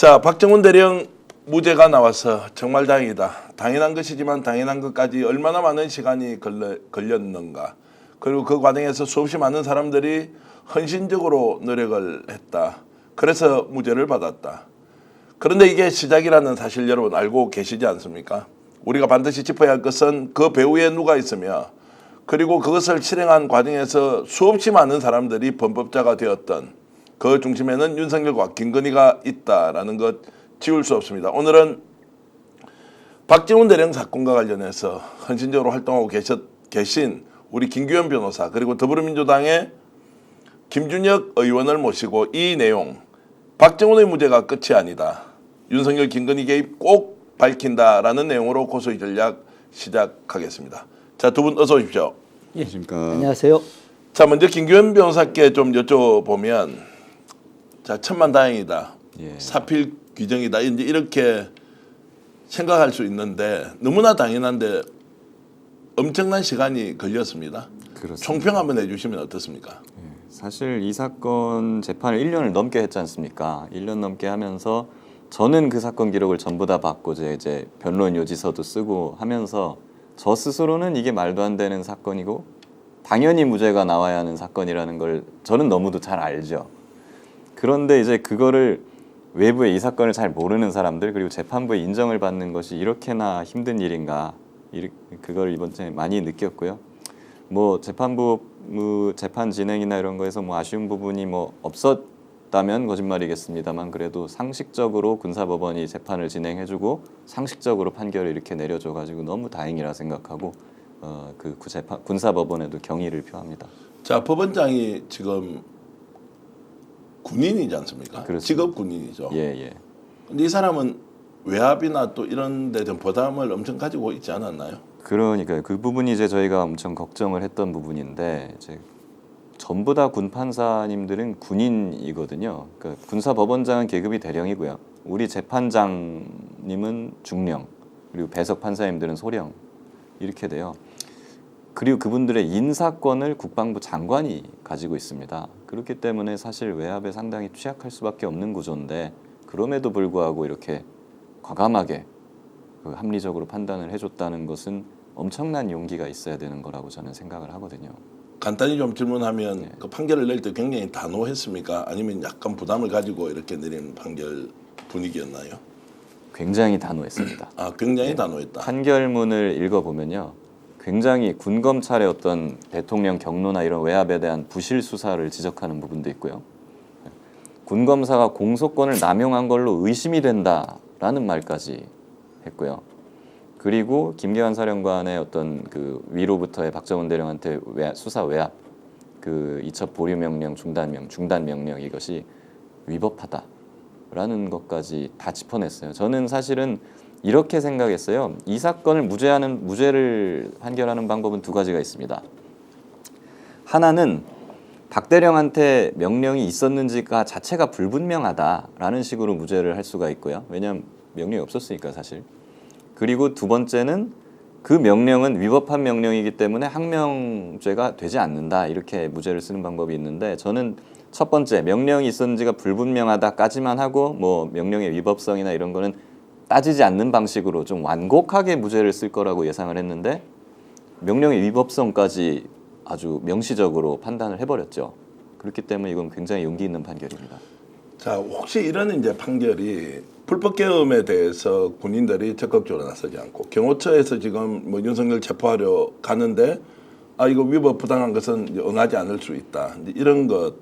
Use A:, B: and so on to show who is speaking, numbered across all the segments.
A: 자, 박정훈 대령 무죄가 나와서 정말 다행이다. 당연한 것이지만 당연한 것까지 얼마나 많은 시간이 걸렸는가. 그리고 그 과정에서 수없이 많은 사람들이 헌신적으로 노력을 했다. 그래서 무죄를 받았다. 그런데 이게 시작이라는 사실 여러분 알고 계시지 않습니까? 우리가 반드시 짚어야 할 것은 그 배후에 누가 있으며 그리고 그것을 실행한 과정에서 수없이 많은 사람들이 범법자가 되었던 그 중심에는 윤석열과 김건희가 있다라는 것 지울 수 없습니다. 오늘은 박정훈 대령 사건과 관련해서 헌신적으로 활동하고 계신 우리 김규현 변호사 그리고 더불어민주당의 김준혁 의원을 모시고 이 내용 박정훈의 무죄가 끝이 아니다. 윤석열 김건희 개입 꼭 밝힌다라는 내용으로 고소의 전략 시작하겠습니다. 자, 두 분 어서 오십시오.
B: 예.
C: 안녕하십니까.
B: 안녕하세요.
A: 자, 먼저 김규현 변호사께 좀 여쭤보면 자, 천만다행이다.
C: 예.
A: 사필 규정이다. 이제 이렇게 생각할 수 있는데 너무나 당연한데 엄청난 시간이 걸렸습니다.
C: 그렇습니다.
A: 총평 한번 해주시면 어떻습니까?
C: 사실 이 사건 재판을 1년을 넘게 했지 않습니까? 1년 넘게 하면서 저는 그 사건 기록을 전부 다 받고 이제 변론 요지서도 쓰고 하면서 저 스스로는 이게 말도 안 되는 사건이고 당연히 무죄가 나와야 하는 사건이라는 걸 저는 너무도 잘 알죠. 그런데 이제 그거를 외부에 이 사건을 잘 모르는 사람들 그리고 재판부의 인정을 받는 것이 이렇게나 힘든 일인가 그걸 이번 주에 많이 느꼈고요. 뭐 재판부 재판 진행이나 이런 거에서 뭐 아쉬운 부분이 뭐 없었다면 거짓말이겠습니다만 그래도 상식적으로 군사법원이 재판을 진행해주고 상식적으로 판결을 이렇게 내려줘가지고 너무 다행이라 생각하고 그 군사법원에도 경의를 표합니다.
A: 자, 법원장이 지금 군인이지 않습니까?
C: 그렇습니다.
A: 직업 군인이죠.
C: 예.
A: 근데 이 사람은 외압이나 또 이런 데 좀 부담을 엄청 가지고 있지 않았나요?
C: 그러니까요. 그 부분이 이제 저희가 엄청 걱정을 했던 부분인데 이제 전부 다 군 판사님들은 군인이거든요. 그러니까 군사법원장은 계급이 대령이고요. 우리 재판장님은 중령, 그리고 배석 판사님들은 소령 이렇게 돼요. 그리고 그분들의 인사권을 국방부 장관이 가지고 있습니다. 그렇기 때문에 사실 외압에 상당히 취약할 수밖에 없는 구조인데 그럼에도 불구하고 이렇게 과감하게 합리적으로 판단을 해줬다는 것은 엄청난 용기가 있어야 되는 거라고 저는 생각을 하거든요.
A: 간단히 좀 질문하면 그 판결을 낼 때 굉장히 단호했습니까? 아니면 약간 부담을 가지고 이렇게 내린 판결 분위기였나요?
C: 굉장히 단호했습니다.
A: 아, 굉장히 단호했다.
C: 판결문을 읽어보면요. 굉장히 군검찰의 어떤 대통령 경로나 이런 외압에 대한 부실 수사를 지적하는 부분도 있고요. 군검사가 공소권을 남용한 걸로 의심이 된다라는 말까지 했고요. 그리고 김계환 사령관의 어떤 그 위로부터의 박정훈 대령한테 수사 외압, 그 이첩 보류 명령, 중단 명령 이것이 위법하다라는 것까지 다 짚어냈어요. 저는 사실은 이렇게 생각했어요. 이 사건을 무죄를 판결하는 방법은 두 가지가 있습니다. 하나는 박 대령한테 명령이 있었는지가 자체가 불분명하다라는 식으로 무죄를 할 수가 있고요. 왜냐하면 명령이 없었으니까 사실. 그리고 두 번째는 그 명령은 위법한 명령이기 때문에 항명죄가 되지 않는다. 이렇게 무죄를 쓰는 방법이 있는데 저는 첫 번째 명령이 있었는지가 불분명하다까지만 하고 뭐 명령의 위법성이나 이런 거는 따지지 않는 방식으로 좀 완곡하게 무죄를 쓸 거라고 예상을 했는데 명령의 위법성까지 아주 명시적으로 판단을 해버렸죠. 그렇기 때문에 이건 굉장히 용기 있는 판결입니다.
A: 자, 혹시 이런 이제 판결이 불법 계엄에 대해서 군인들이 적극적으로 나서지 않고 경호처에서 지금 뭐 윤석열 체포하려 가는데 아 이거 위법 부당한 것은 이제 응하지 않을 수 있다. 이제 이런 것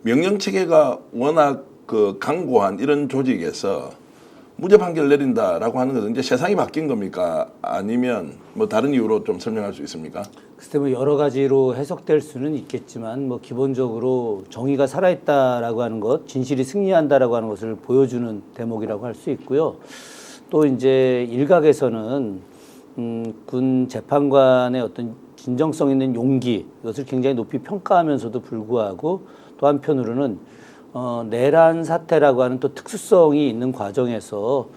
A: 명령 체계가 워낙 그 강고한 이런 조직에서 무죄 판결 내린다라고 하는 것은 이제 세상이 바뀐 겁니까? 아니면 뭐 다른 이유로 좀 설명할 수 있습니까?
B: 글쎄 뭐 여러 가지로 해석될 수는 있겠지만 뭐 기본적으로 정의가 살아있다라고 하는 것, 진실이 승리한다라고 하는 것을 보여주는 대목이라고 할 수 있고요. 또 이제 일각에서는 군 재판관의 어떤 진정성 있는 용기 이것을 굉장히 높이 평가하면서도 불구하고 또 한편으로는 내란 사태라고 하는 또 특수성이 있는 과정에서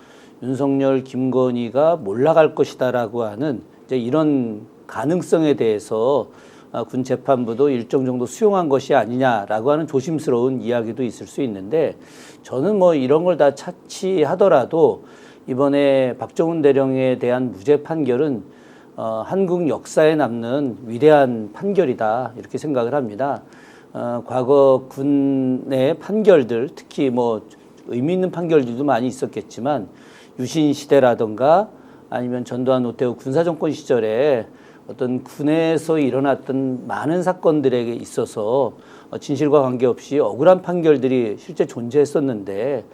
B: 윤석열, 김건희가 몰락할 것이다라고 하는 이제 이런 가능성에 대해서 군 재판부도 일정 정도 수용한 것이 아니냐라고 하는 조심스러운 이야기도 있을 수 있는데 저는 뭐 이런 걸 다 차치하더라도 이번에 박정훈 대령에 대한 무죄 판결은 한국 역사에 남는 위대한 판결이다 이렇게 생각을 합니다. 과거 군의 판결들 특히 뭐 의미 있는 판결들도 많이 있었겠지만 유신 시대라든가 아니면 전두환 노태우 군사정권 시절에 어떤 군에서 일어났던 많은 사건들에 있어서 진실과 관계없이 억울한 판결들이 실제 존재했었는데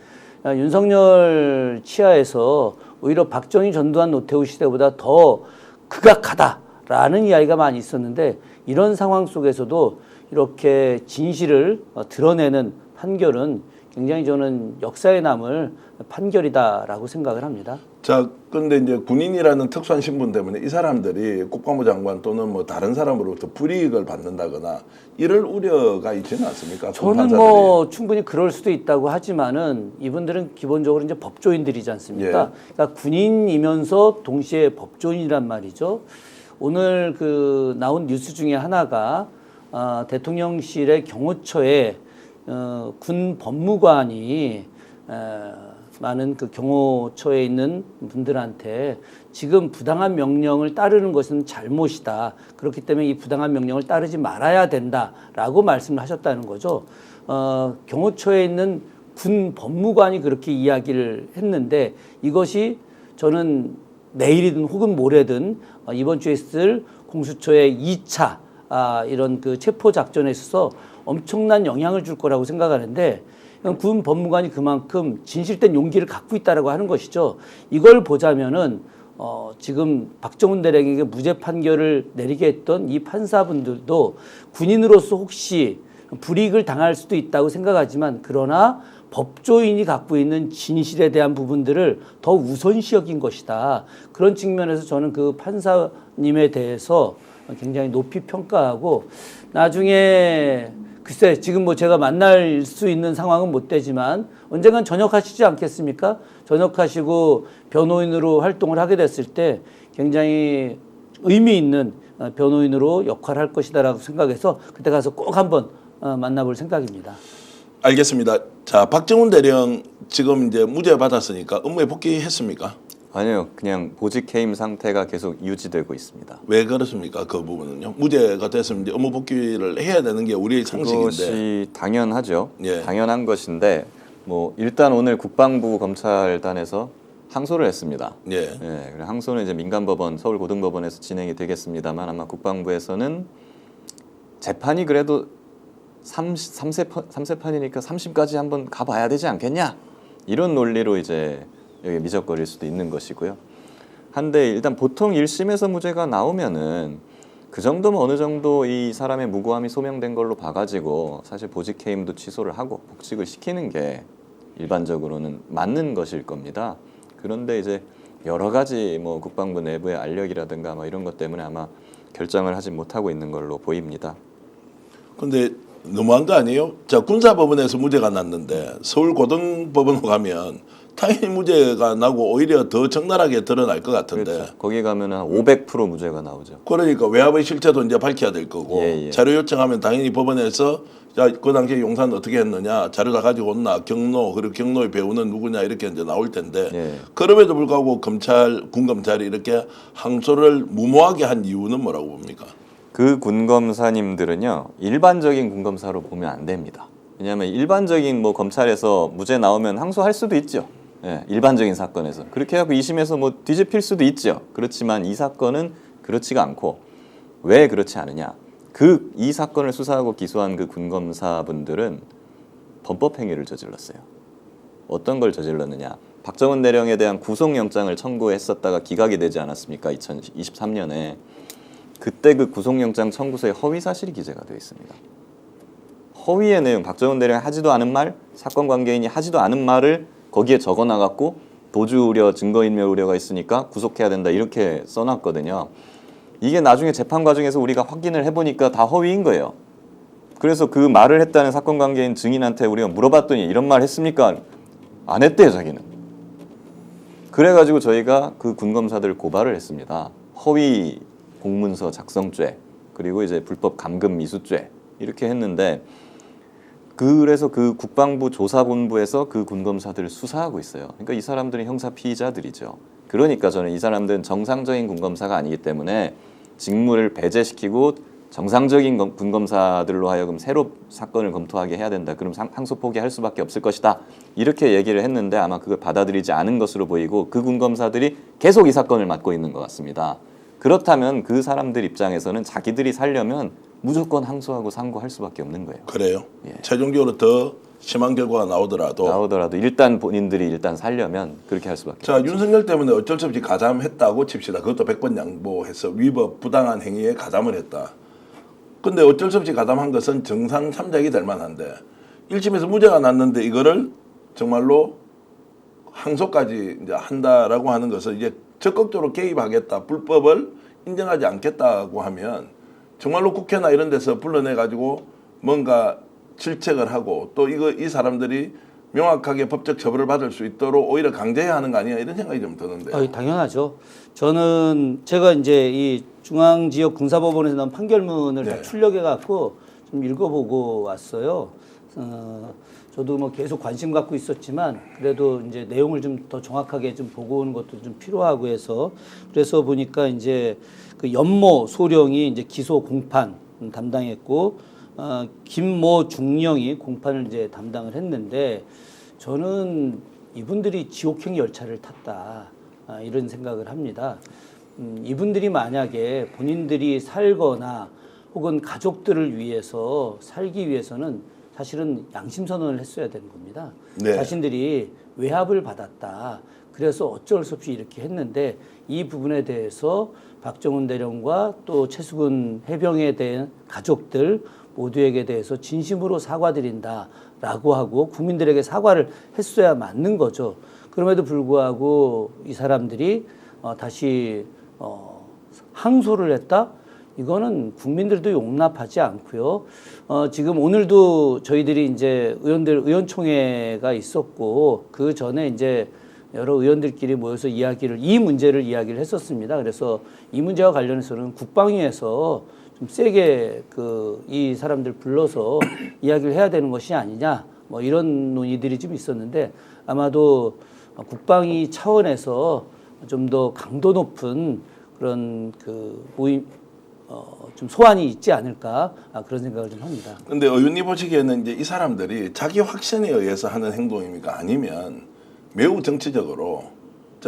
B: 윤석열 치하에서 오히려 박정희 전두환 노태우 시대보다 더 극악하다라는 이야기가 많이 있었는데 이런 상황 속에서도 이렇게 진실을 드러내는 판결은 굉장히 저는 역사에 남을 판결이다라고 생각을 합니다.
A: 자, 근데 이제 군인이라는 특수한 신분 때문에 이 사람들이 국방부 장관 또는 뭐 다른 사람으로부터 불이익을 받는다거나 이럴 우려가 있지는 않습니까?
B: 저는
A: 판사들이.
B: 뭐 충분히 그럴 수도 있다고 하지만은 이분들은 기본적으로 이제 법조인들이지 않습니까? 그러니까 군인이면서 동시에 법조인이란 말이죠. 오늘 그 나온 뉴스 중에 하나가 대통령실의 경호처에 군 법무관이 많은 그 경호처에 있는 분들한테 지금 부당한 명령을 따르는 것은 잘못이다. 그렇기 때문에 이 부당한 명령을 따르지 말아야 된다라고 말씀을 하셨다는 거죠. 경호처에 있는 군 법무관이 그렇게 이야기를 했는데 이것이 저는 내일이든 혹은 모레든 이번 주에 있을 공수처의 2차 이런 그 체포 작전에 있어서 엄청난 영향을 줄 거라고 생각하는데 군 법무관이 그만큼 진실된 용기를 갖고 있다라고 하는 것이죠. 이걸 보자면은 지금 박정훈 대령에게 무죄 판결을 내리게 했던 이 판사분들도 군인으로서 혹시 불이익을 당할 수도 있다고 생각하지만 그러나 법조인이 갖고 있는 진실에 대한 부분들을 더 우선시 여긴 것이다. 그런 측면에서 저는 그 판사님에 대해서 굉장히 높이 평가하고 나중에 글쎄 지금 뭐 제가 만날 수 있는 상황은 못 되지만 언젠간 전역하시지 않겠습니까? 전역하시고 변호인으로 활동을 하게 됐을 때 굉장히 의미 있는 변호인으로 역할을 할 것이다라고 생각해서 그때 가서 꼭 한번 만나볼 생각입니다.
A: 알겠습니다. 자, 박정훈 대령 지금 이제 무죄 받았으니까 업무에 복귀했습니까?
C: 아니요, 그냥 보직 해임 상태가 계속 유지되고 있습니다.
A: 왜 그렇습니까? 그 부분은요. 무죄가 됐으면 이제 업무 복귀를 해야 되는 게 우리의 상식인데.
C: 그것이 당연하죠.
A: 예.
C: 당연한 것인데 뭐 일단 오늘 국방부 검찰단에서 항소를 했습니다.
A: 예.
C: 예, 그리고 항소는 이제 민간법원 서울고등법원에서 진행이 되겠습니다만 아마 국방부에서는 재판이 그래도 3세판이니까 3심까지 한번 가봐야 되지 않겠냐 이런 논리로 이제 여기 미적거릴 수도 있는 것이고요. 한데 일단 보통 1심에서 무죄가 나오면은 그 정도면 어느 정도 이 사람의 무고함이 소명된 걸로 봐가지고 사실 보직 해임도 취소를 하고 복직을 시키는 게 일반적으로는 맞는 것일 겁니다. 그런데 이제 여러 가지 뭐 국방부 내부의 알력이라든가 뭐 이런 것 때문에 아마 결정을 하지 못하고 있는 걸로 보입니다.
A: 근데 너무한 거 아니에요? 자, 군사법원에서 무죄가 났는데 서울고등법원으로 가면 당연히 무죄가 나고 오히려 더 적나라하게 드러날 것 같은데.
C: 그렇죠. 거기 가면은 한 500% 무죄가 나오죠.
A: 그러니까 외압의 실체도 이제 밝혀야 될 거고
C: 예.
A: 자료 요청하면 당연히 법원에서 야, 그 당시에 용산 어떻게 했느냐, 자료 다 가지고 온나, 경로, 그리고 경로의 배우는 누구냐 이렇게 이제 나올 텐데
C: 예.
A: 그럼에도 불구하고 군 검찰이 이렇게 항소를 무모하게 한 이유는 뭐라고 봅니까?
C: 그 군검사님들은요 일반적인 군검사로 보면 안 됩니다. 왜냐하면 일반적인 뭐 검찰에서 무죄 나오면 항소할 수도 있죠. 예, 일반적인 사건에서 그렇게 하고 2심에서 뭐 뒤집힐 수도 있죠. 그렇지만 이 사건은 그렇지가 않고 왜 그렇지 않으냐? 이 사건을 수사하고 기소한 그 군검사분들은 범법 행위를 저질렀어요. 어떤 걸 저질렀느냐? 박정훈 대령에 대한 구속영장을 청구했었다가 기각이 되지 않았습니까? 2023년에 그때 그 구속영장 청구서에 허위 사실이 기재가 되어 있습니다. 허위의 내용, 박정훈 대령이 하지도 않은 말, 사건 관계인이 하지도 않은 말을 거기에 적어놔갖고 도주 우려, 증거인멸 우려가 있으니까 구속해야 된다 이렇게 써놨거든요. 이게 나중에 재판 과정에서 우리가 확인을 해보니까 다 허위인 거예요. 그래서 그 말을 했다는 사건 관계인 증인한테 우리가 물어봤더니 이런 말 했습니까? 안 했대요, 자기는. 그래가지고 저희가 그 군검사들 고발을 했습니다. 허위 공문서 작성죄 그리고 이제 불법 감금 미수죄 이렇게 했는데 그래서 그 국방부 조사본부에서 그 군검사들을 수사하고 있어요. 그러니까 이 사람들은 형사 피의자들이죠. 그러니까 저는 이 사람들은 정상적인 군검사가 아니기 때문에 직무를 배제시키고 정상적인 군검사들로 하여금 새로 사건을 검토하게 해야 된다. 그럼 항소 포기할 수밖에 없을 것이다. 이렇게 얘기를 했는데 아마 그걸 받아들이지 않은 것으로 보이고 그 군검사들이 계속 이 사건을 맡고 있는 것 같습니다. 그렇다면 그 사람들 입장에서는 자기들이 살려면 무조건 항소하고 상고할 수밖에 없는 거예요.
A: 그래요?
C: 예.
A: 최종적으로 더 심한 결과가 나오더라도
C: 일단 본인들이 일단 살려면 그렇게 할 수밖에
A: 자,
C: 없죠.
A: 윤석열 때문에 어쩔 수 없이 가담했다고 칩시다. 그것도 100번 양보해서 위법, 부당한 행위에 가담을 했다. 근데 어쩔 수 없이 가담한 것은 정상 참작이 될 만한데 1심에서 무죄가 났는데 이거를 정말로 항소까지 이제 한다라고 하는 것은 이제 적극적으로 개입하겠다, 불법을 인정하지 않겠다고 하면 정말로 국회나 이런 데서 불러내 가지고 뭔가 질책을 하고 또 이 사람들이 명확하게 법적 처벌을 받을 수 있도록 오히려 강제해야 하는 거 아니야 이런 생각이 좀 드는데요.
B: 당연하죠. 저는 제가 이제 이 중앙지역 군사법원에서 나온 판결문을 다
A: 네.
B: 출력해 갖고 좀 읽어보고 왔어요. 저도 뭐 계속 관심 갖고 있었지만 그래도 이제 내용을 좀 더 정확하게 좀 보고 오는 것도 좀 필요하고 해서 그래서 보니까 이제 그 연모 소령이 이제 기소 공판 담당했고 김모 중령이 공판을 이제 담당을 했는데 저는 이분들이 지옥행 열차를 탔다 이런 생각을 합니다. 이분들이 만약에 본인들이 살거나 혹은 가족들을 위해서 살기 위해서는 사실은 양심 선언을 했어야 되는 겁니다.
A: 네.
B: 자신들이 외압을 받았다. 그래서 어쩔 수 없이 이렇게 했는데 이 부분에 대해서 박정훈 대령과 또 최수근 해병에 대한 가족들 모두에게 대해서 진심으로 사과드린다라고 하고 국민들에게 사과를 했어야 맞는 거죠. 그럼에도 불구하고 이 사람들이 다시 항소를 했다? 이거는 국민들도 용납하지 않고요. 지금 오늘도 저희들이 이제 의원총회가 있었고 그 전에 이제 여러 의원들끼리 모여서 이 문제를 이야기를 했었습니다. 그래서 이 문제와 관련해서는 국방위에서 좀 세게 이 사람들 불러서 이야기를 해야 되는 것이 아니냐 뭐 이런 논의들이 좀 있었는데 아마도 국방위 차원에서 좀 더 강도 높은 그런 모임 좀 소환이 있지 않을까 그런 생각을 좀 합니다.
A: 근데 의원님 보시기에는 이제 이 사람들이 자기 확신에 의해서 하는 행동입니까? 아니면 매우 정치적으로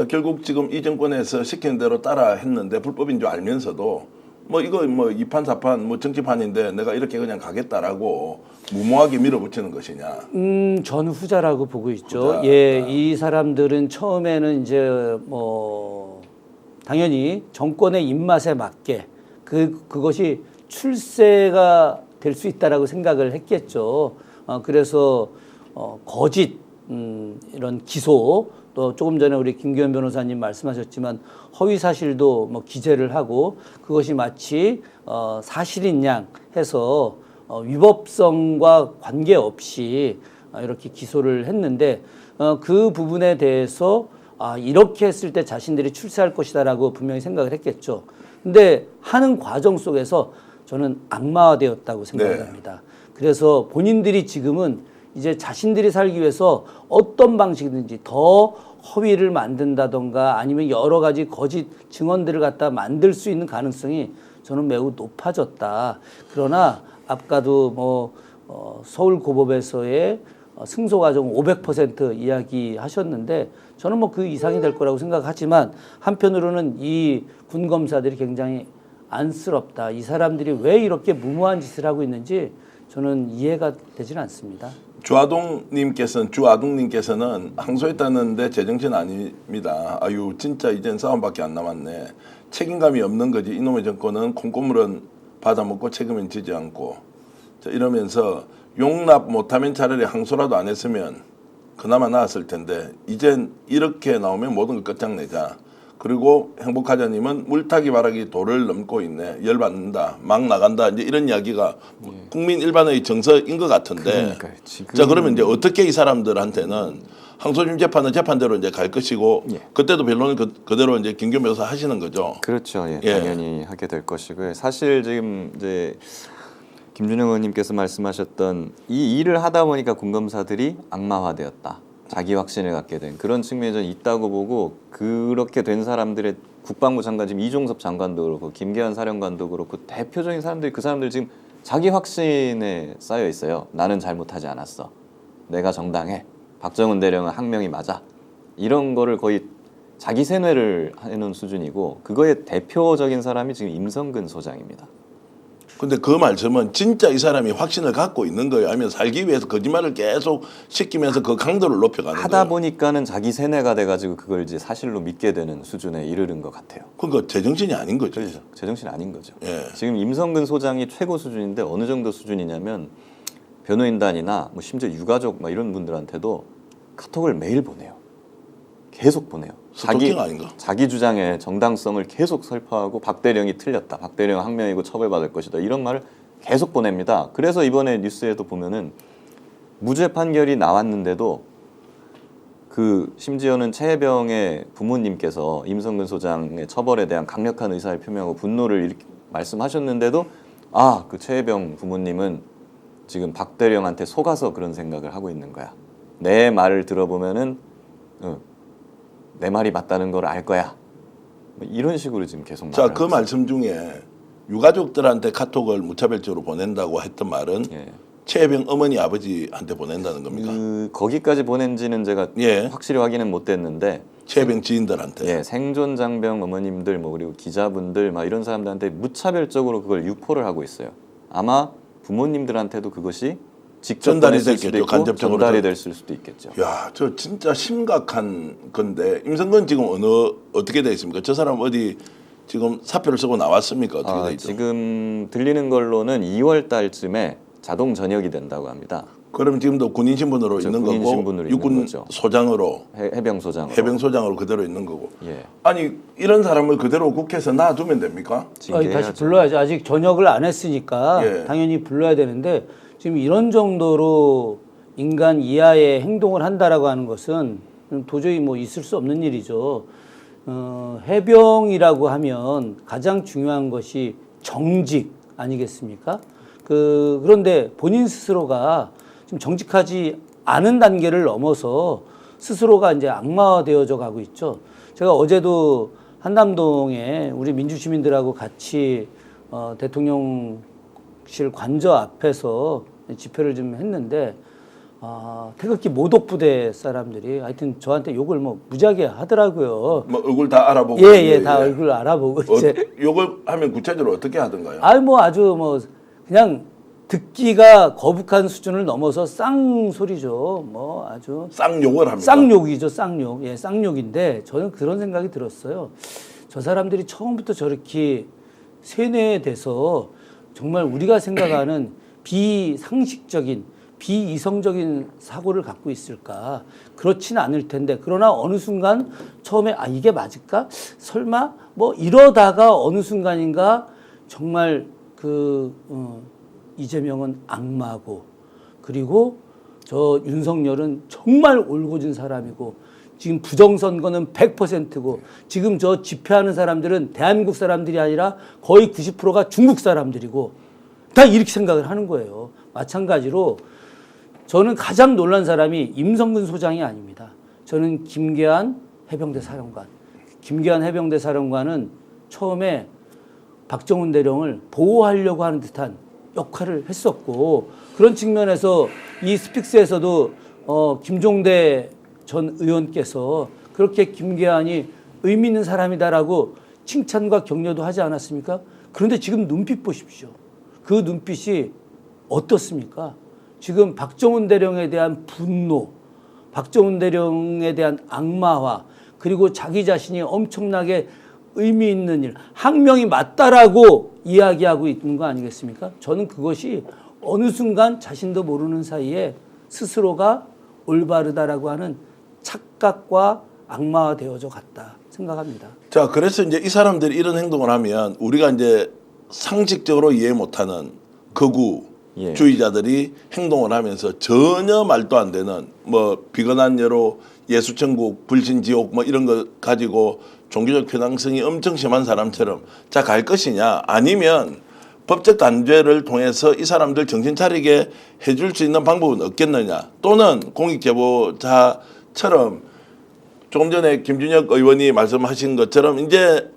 A: 결국 지금 이 정권에서 시키는 대로 따라 했는데 불법인 줄 알면서도 뭐 이거 뭐 2판 4판 뭐 정치판인데 내가 이렇게 그냥 가겠다라고 무모하게 밀어붙이는 것이냐?
B: 저는 후자라고 보고 있죠.
A: 후자.
B: 예, 이 사람들은 처음에는 이제 뭐 당연히 정권의 입맛에 맞게 그것이 출세가 될 수 있다라고 생각을 했겠죠. 그래서 거짓 이런 기소 또 조금 전에 우리 김규현 변호사님 말씀하셨지만 허위 사실도 뭐 기재를 하고 그것이 마치 사실인 양 해서 위법성과 관계없이 이렇게 기소를 했는데 그 부분에 대해서 이렇게 했을 때 자신들이 출세할 것이다라고 분명히 생각을 했겠죠. 근데 하는 과정 속에서 저는 악마화되었다고 생각을 합니다. 그래서 본인들이 지금은 이제 자신들이 살기 위해서 어떤 방식이든지 더 허위를 만든다던가 아니면 여러 가지 거짓 증언들을 갖다 만들 수 있는 가능성이 저는 매우 높아졌다. 그러나 아까도 뭐 서울고법에서의 승소 과정 500% 이야기하셨는데 저는 뭐 그 이상이 될 거라고 생각하지만 한편으로는 이 군검사들이 굉장히 안쓰럽다. 이 사람들이 왜 이렇게 무모한 짓을 하고 있는지 저는 이해가 되지는 않습니다.
A: 주아동님께서는 항소했다는데 제정신 아닙니다. 아유 진짜 이젠 싸움밖에 안 남았네. 책임감이 없는 거지. 이놈의 정권은 콩고물은 받아먹고 책임은 지지 않고. 자, 이러면서 용납 못하면 차라리 항소라도 안 했으면 그나마 나았을 텐데 이젠 이렇게 나오면 모든 걸 끝장내자. 그리고 행복하자님은 물타기 바라기 도를 넘고 있네. 열받는다. 막 나간다. 이제 이런 이야기가 국민 일반의 정서인 것 같은데.
C: 그러니까요. 지금
A: 자, 그러면 이제 어떻게 이 사람들한테는 항소심 재판은 재판대로 이제 갈 것이고
C: 예.
A: 그때도 변론을 그대로 이제 김규 변호사 하시는 거죠.
C: 그렇죠. 예,
A: 예.
C: 당연히 하게 될 것이고요. 사실 지금 이제 김준영 의원님께서 말씀하셨던 이 일을 하다 보니까 군검사들이 악마화되었다. 자기 확신을 갖게 된 그런 측면이 좀 있다고 보고 그렇게 된 사람들의 국방부 장관 지금 이종섭 장관도 그렇고 김계한 사령관도 그렇고 대표적인 사람들이 그 사람들 지금 자기 확신에 쌓여 있어요. 나는 잘못하지 않았어. 내가 정당해. 박정훈 대령은 항명이 맞아. 이런 거를 거의 자기 세뇌를 해놓은 수준이고 그거의 대표적인 사람이 지금 임성근 소장입니다.
A: 근데 그 말씀은 진짜 이 사람이 확신을 갖고 있는 거예요? 아니면 살기 위해서 거짓말을 계속 시키면서 그 강도를 높여가는
C: 하다
A: 거예요?
C: 보니까는 자기 세뇌가 돼가지고 그걸 이제 사실로 믿게 되는 수준에 이르는 것 같아요.
A: 그러니까 제정신이 아닌 거죠.
C: 그렇죠. 제정신 아닌 거죠.
A: 예.
C: 지금 임성근 소장이 최고 수준인데 어느 정도 수준이냐면 변호인단이나 뭐 심지어 유가족 막 이런 분들한테도 카톡을 매일 보내요. 계속 보내요.
A: 스토킹 아닌가?
C: 자기 주장의 정당성을 계속 설파하고 박 대령이 틀렸다. 박 대령 항명이고 처벌받을 것이다. 이런 말을 계속 보냅니다. 그래서 이번에 뉴스에도 보면은 무죄 판결이 나왔는데도 그 심지어는 최혜병의 부모님께서 임성근 소장의 처벌에 대한 강력한 의사를 표명하고 분노를 말씀하셨는데도 그 최혜병 부모님은 지금 박 대령한테 속아서 그런 생각을 하고 있는 거야. 내 말을 들어보면은 내 말이 맞다는 걸 알 거야. 뭐 이런 식으로 지금 계속
A: 자,
C: 말을
A: 그
C: 하고 있어요.
A: 말씀 중에 유가족들한테 카톡을 무차별적으로 보낸다고 했던 말은
C: 예.
A: 최혜병 어머니 아버지한테 보낸다는 겁니까?
C: 거기까지 보낸지는 제가
A: 예.
C: 확실히 확인은 못됐는데
A: 최혜병 지인들한테.
C: 예, 생존 장병 어머님들 뭐 그리고 기자분들 막 이런 사람들한테 무차별적으로 그걸 유포를 하고 있어요. 아마 부모님들한테도 그것이 직접
A: 전달이
C: 보냈을 수도
A: 됐겠죠,
C: 있고
A: 간접적으로.
C: 전달이 됐을 수도 있겠죠.
A: 야, 저 진짜 심각한 건데 임성근 지금 어떻게 돼 있습니까? 저 사람 어디 지금 사표를 쓰고 나왔습니까? 어떻게 돼 있죠?
C: 지금 들리는 걸로는 2월 달쯤에 자동 전역이 된다고 합니다.
A: 그럼 지금도 군인 신분으로
C: 그렇죠,
A: 있는
C: 군인
A: 거고
C: 신분으로 있는
A: 육군
C: 거죠.
A: 소장으로
C: 해병 소장.
A: 해병 소장으로 그대로 있는 거고.
C: 예.
A: 아니 이런 사람을 그대로 국회에서 놔두면 됩니까?
B: 아니, 다시 불러야죠. 아직 전역을 안 했으니까
A: 예.
B: 당연히 불러야 되는데 지금 이런 정도로 인간 이하의 행동을 한다라고 하는 것은 도저히 뭐 있을 수 없는 일이죠. 해병이라고 하면 가장 중요한 것이 정직 아니겠습니까? 그런데 본인 스스로가 지금 정직하지 않은 단계를 넘어서 스스로가 이제 악마화되어져 가고 있죠. 제가 어제도 한남동에 우리 민주시민들하고 같이 대통령실 관저 앞에서 집회를 좀 했는데 태극기 모독부대 사람들이 하여튼 저한테 욕을 뭐 무지하게 하더라고요.
A: 뭐 얼굴 다 알아보고.
B: 예, 다 얼굴 알아보고 이제
A: 욕을 하면 구체적으로 어떻게 하던가요?
B: 뭐 아주 뭐 그냥 듣기가 거북한 수준을 넘어서 쌍소리죠. 뭐 아주
A: 쌍욕을 합니다.
B: 쌍욕이죠, 쌍욕. 예, 쌍욕인데 저는 그런 생각이 들었어요. 저 사람들이 처음부터 저렇게 세뇌돼서 정말 우리가 생각하는 비상식적인 비이성적인 사고를 갖고 있을까? 그렇지는 않을 텐데 그러나 어느 순간 처음에 이게 맞을까? 설마 뭐 이러다가 어느 순간인가 정말 이재명은 악마고 그리고 저 윤석열은 정말 올고진 사람이고 지금 부정선거는 100%고 지금 저 집회하는 사람들은 대한민국 사람들이 아니라 거의 90%가 중국 사람들이고 다 이렇게 생각을 하는 거예요. 마찬가지로 저는 가장 놀란 사람이 임성근 소장이 아닙니다. 저는 김계한 해병대 사령관. 김계한 해병대 사령관은 처음에 박정훈 대령을 보호하려고 하는 듯한 역할을 했었고 그런 측면에서 이 스픽스에서도 김종대 전 의원께서 그렇게 김계한이 의미 있는 사람이다라고 칭찬과 격려도 하지 않았습니까? 그런데 지금 눈빛 보십시오. 그 눈빛이 어떻습니까? 지금 박정훈 대령에 대한 분노, 박정훈 대령에 대한 악마화, 그리고 자기 자신이 엄청나게 의미 있는 일, 항명이 맞다라고 이야기하고 있는 거 아니겠습니까? 저는 그것이 어느 순간 자신도 모르는 사이에 스스로가 올바르다라고 하는 착각과 악마화되어져 갔다 생각합니다.
A: 자, 그래서 이제 이 사람들이 이런 행동을 하면 우리가 이제 상식적으로 이해 못하는 극우주의자들이 행동을 하면서 전혀 말도 안 되는 뭐 비건한 여로 예수천국, 불신지옥 뭐 이런 거 가지고 종교적 편향성이 엄청 심한 사람처럼 자 갈 것이냐, 아니면 법적 단죄를 통해서 이 사람들 정신 차리게 해줄 수 있는 방법은 없겠느냐, 또는 공익제보자처럼 조금 전에 김준혁 의원이 말씀하신 것처럼 이제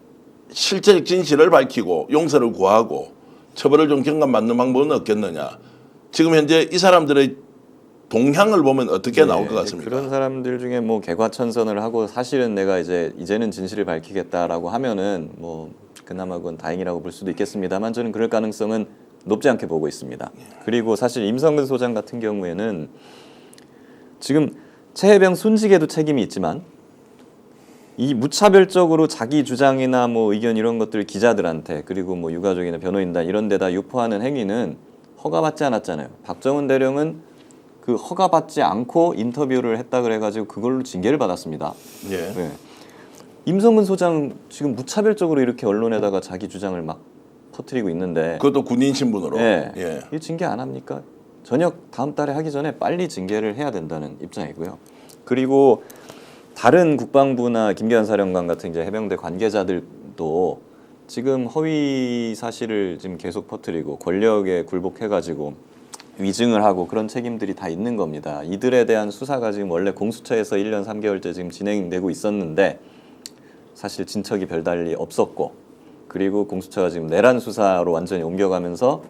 A: 실체적 진실을 밝히고 용서를 구하고 처벌을 좀 경감받는 방법은 없겠느냐. 지금 현재 이 사람들의 동향을 보면 어떻게 나올 것 같습니까?
C: 그런 사람들 중에 뭐 개과천선을 하고 사실은 내가 이제는 진실을 밝히겠다라고 하면은 뭐 그나마 그건 다행이라고 볼 수도 있겠습니다만 저는 그럴 가능성은 높지 않게 보고 있습니다. 그리고 사실 임성근 소장 같은 경우에는 지금 최혜병 순직에도 책임이 있지만 이 무차별적으로 자기 주장이나 뭐 의견 이런 것들 기자들한테 그리고 뭐 유가족이나 변호인단 이런 데다 유포하는 행위는 허가받지 않았잖아요. 박정훈 대령은 그 허가받지 않고 인터뷰를 했다 그래가지고 그걸로 징계를 받았습니다.
A: 예.
C: 네. 임성근 소장 지금 무차별적으로 이렇게 언론에다가 자기 주장을 막 퍼뜨리고 있는데
A: 그것도 군인 신분으로.
C: 네.
A: 예.
C: 이 징계 안 합니까? 전역 다음 달에 하기 전에 빨리 징계를 해야 된다는 입장이고요. 그리고 다른 국방부나 김기환 사령관 같은 이제 해병대 관계자들도 지금 허위 사실을 지금 계속 퍼뜨리고 권력에 굴복해가지고 위증을 하고 그런 책임들이 다 있는 겁니다. 이들에 대한 수사가 지금 원래 공수처에서 1년 3개월째 지금 진행되고 있었는데 사실 진척이 별달리 없었고 그리고 공수처가 지금 내란 수사로 완전히 옮겨가면서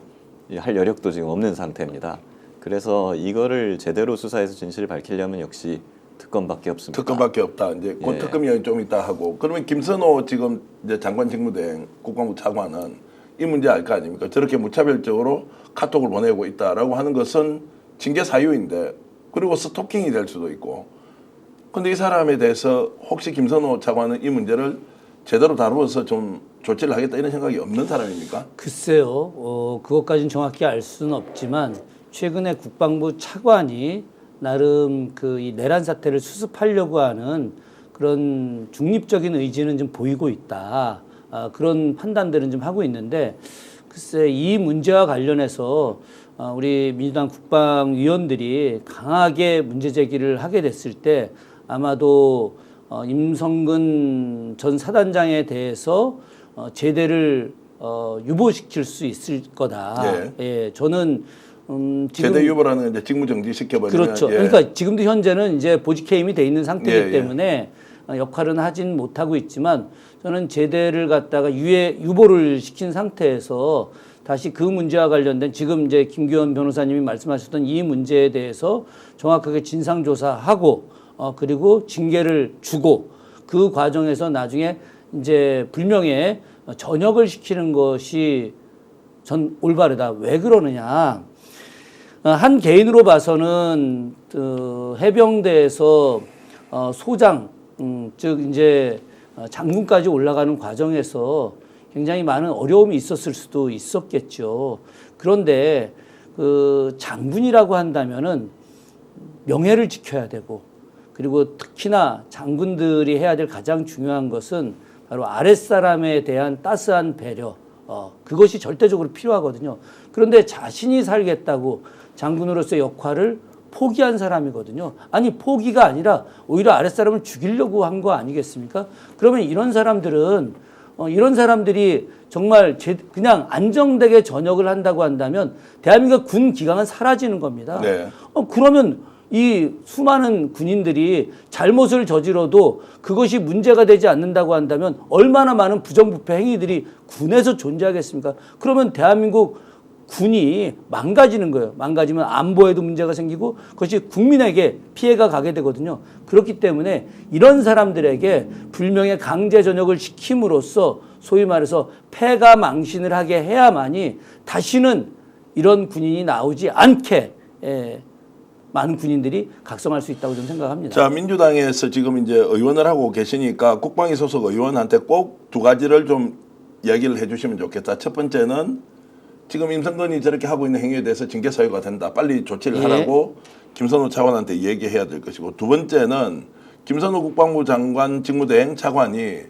C: 할 여력도 지금 없는 상태입니다. 그래서 이거를 제대로 수사해서 진실을 밝히려면 역시 특검밖에 없습니다.
A: 특검밖에 없다. 이제 곧
C: 예.
A: 특검이 좀 있다 하고. 그러면 김선호 지금 이제 장관 직무대행 국방부 차관은 이 문제 알 거 아닙니까? 저렇게 무차별적으로 카톡을 보내고 있다라고 하는 것은 징계 사유인데, 그리고 스토킹이 될 수도 있고. 근데 이 사람에 대해서 혹시 김선호 차관은 이 문제를 제대로 다루어서 좀 조치를 하겠다 이런 생각이 없는 사람입니까?
B: 글쎄요. 그것까지는 정확히 알 수는 없지만 최근에 국방부 차관이 나름 그 이 내란 사태를 수습하려고 하는 그런 중립적인 의지는 좀 보이고 있다. 그런 판단들은 좀 하고 있는데, 글쎄 이 문제와 관련해서 우리 민주당 국방위원들이 강하게 문제 제기를 하게 됐을 때 아마도 임성근 전 사단장에 대해서 제대를 유보시킬 수 있을 거다.
A: 예.
B: 예, 저는 지금
A: 제대 유보라는 건 이제 직무 정지 시켜버리면.
B: 그렇죠.
A: 예.
B: 그러니까 지금도 현재는 이제 보직 해임이 돼 있는 상태이기
A: 예, 예.
B: 때문에 역할은 하진 못하고 있지만 저는 제대를 갖다가 유보를 시킨 상태에서 다시 그 문제와 관련된 지금 이제 김기현 변호사님이 말씀하셨던 이 문제에 대해서 정확하게 진상조사하고 그리고 징계를 주고 그 과정에서 나중에 이제 불명예 전역을 시키는 것이 전 올바르다. 왜 그러느냐? 한 개인으로 봐서는 해병대에서 소장, 즉 이제 장군까지 올라가는 과정에서 굉장히 많은 어려움이 있었을 수도 있었겠죠. 그런데 그 장군이라고 한다면은 명예를 지켜야 되고, 그리고 특히나 장군들이 해야 될 가장 중요한 것은 바로 아랫사람에 대한 따스한 배려, 그것이 절대적으로 필요하거든요. 그런데 자신이 살겠다고 장군으로서의 역할을 포기한 사람이거든요. 아니, 포기가 아니라 오히려 아랫사람을 죽이려고 한 거 아니겠습니까? 그러면 이런 사람들이 정말 그냥 안정되게 전역을 한다고 한다면 대한민국 군 기강은 사라지는 겁니다.
A: 네.
B: 그러면 이 수많은 군인들이 잘못을 저지러도 그것이 문제가 되지 않는다고 한다면 얼마나 많은 부정부패 행위들이 군에서 존재하겠습니까? 그러면 대한민국 군이 망가지는 거예요. 망가지면 안보에도 문제가 생기고 그것이 국민에게 피해가 가게 되거든요. 그렇기 때문에 이런 사람들에게 불명예 강제 전역을 시킴으로써 소위 말해서 패가 망신을 하게 해야만이 다시는 이런 군인이 나오지 않게 많은 군인들이 각성할 수 있다고 저는 생각합니다.
A: 자, 민주당에서 지금 이제 의원을 하고 계시니까 국방위 소속 의원한테 꼭 두 가지를 좀 얘기를 해주시면 좋겠다. 첫 번째는 지금 임성근이 저렇게 하고 있는 행위에 대해서 징계 사유가 된다. 빨리 조치를 하라고 김선호 차관한테 얘기해야 될 것이고, 두 번째는 김선호 국방부 장관 직무대행 차관이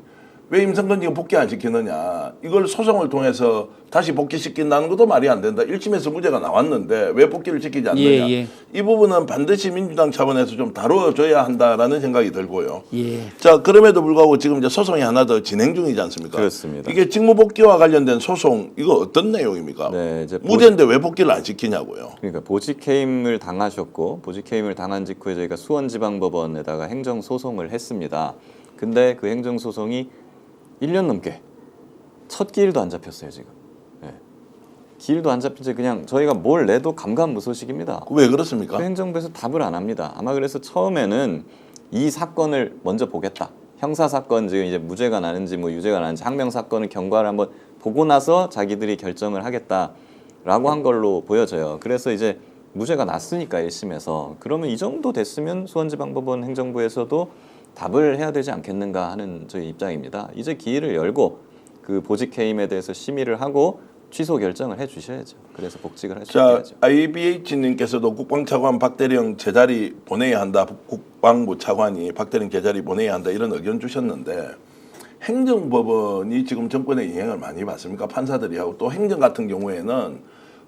A: 왜 임성근 지금 복귀 안 시키느냐. 이걸 소송을 통해서 다시 복귀시킨다는 것도 말이 안 된다. 1심에서 무죄가 나왔는데 왜 복귀를 시키지 않느냐.
B: 예.
A: 이 부분은 반드시 민주당 차원에서 좀 다뤄줘야 한다라는 생각이 들고요.
B: 예.
A: 자, 그럼에도 불구하고 지금 이제 소송이 하나 더 진행 중이지 않습니까?
C: 그렇습니다.
A: 이게 직무복귀와 관련된 소송, 이거 어떤 내용입니까?
C: 네, 이제
A: 무죄인데 왜 복귀를 안 시키냐고요.
C: 그러니까 보직해임을 당하셨고 보직해임을 당한 직후에 저희가 수원지방법원에다가 행정소송을 했습니다. 근데 그 행정소송이 1년 넘게 첫 기일도 안 잡혔어요 지금. 네. 기일도 안 잡힌 채 그냥 저희가 뭘 내도 감감무소식입니다.
A: 왜 그렇습니까?
C: 그 행정부에서 답을 안 합니다. 아마 그래서 처음에는 이 사건을 먼저 보겠다. 형사 사건 지금 이제 무죄가 나는지 뭐 유죄가 나는지 항명 사건을 경과를 한번 보고 나서 자기들이 결정을 하겠다라고 한 걸로 보여져요. 그래서 이제 무죄가 났으니까 1심에서 그러면 이 정도 됐으면 수원지방법원 행정부에서도 답을 해야 되지 않겠는가 하는 저희 입장입니다. 이제 기일을 열고 그 보직해임에 대해서 심의를 하고 취소 결정을 해주셔야죠. 그래서 복직을 할 수 있게
A: 자,
C: 하죠.
A: IBH님께서도 국방차관 박대령 제자리 보내야 한다. 국방부 차관이 박대령 제자리 보내야 한다. 이런 의견 주셨는데 행정법원이 지금 정권의 영향을 많이 받습니까? 판사들이 하고 또 행정 같은 경우에는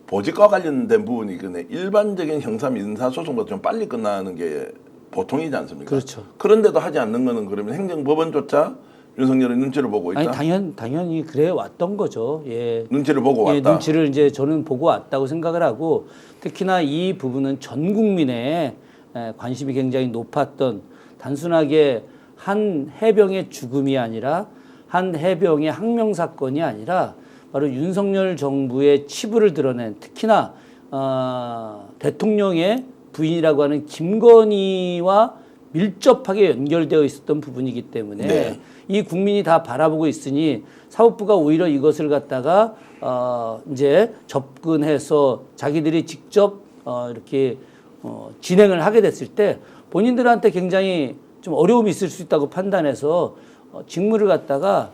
A: 보직과 관련된 부분이 그네 일반적인 형사 민사 소송보다 좀 빨리 끝나는 게 보통이지 않습니까?
B: 그렇죠.
A: 그런데도 하지 않는 거는 그러면 행정법원조차 윤석열의 눈치를 보고 있다.
B: 아니 당연히 그래 왔던 거죠. 예.
A: 눈치를 보고 왔다.
B: 예, 눈치를 이제 저는 보고 왔다고 생각을 하고 특히나 이 부분은 전 국민의 관심이 굉장히 높았던 단순하게 한 해병의 죽음이 아니라 한 해병의 항명 사건이 아니라 바로 윤석열 정부의 치부를 드러낸 특히나 대통령의 부인이라고 하는 김건희와 밀접하게 연결되어 있었던 부분이기 때문에
A: 네.
B: 이 국민이 다 바라보고 있으니 사법부가 오히려 이것을 갖다가 이제 접근해서 자기들이 직접 이렇게 진행을 하게 됐을 때 본인들한테 굉장히 좀 어려움이 있을 수 있다고 판단해서 직무를 갖다가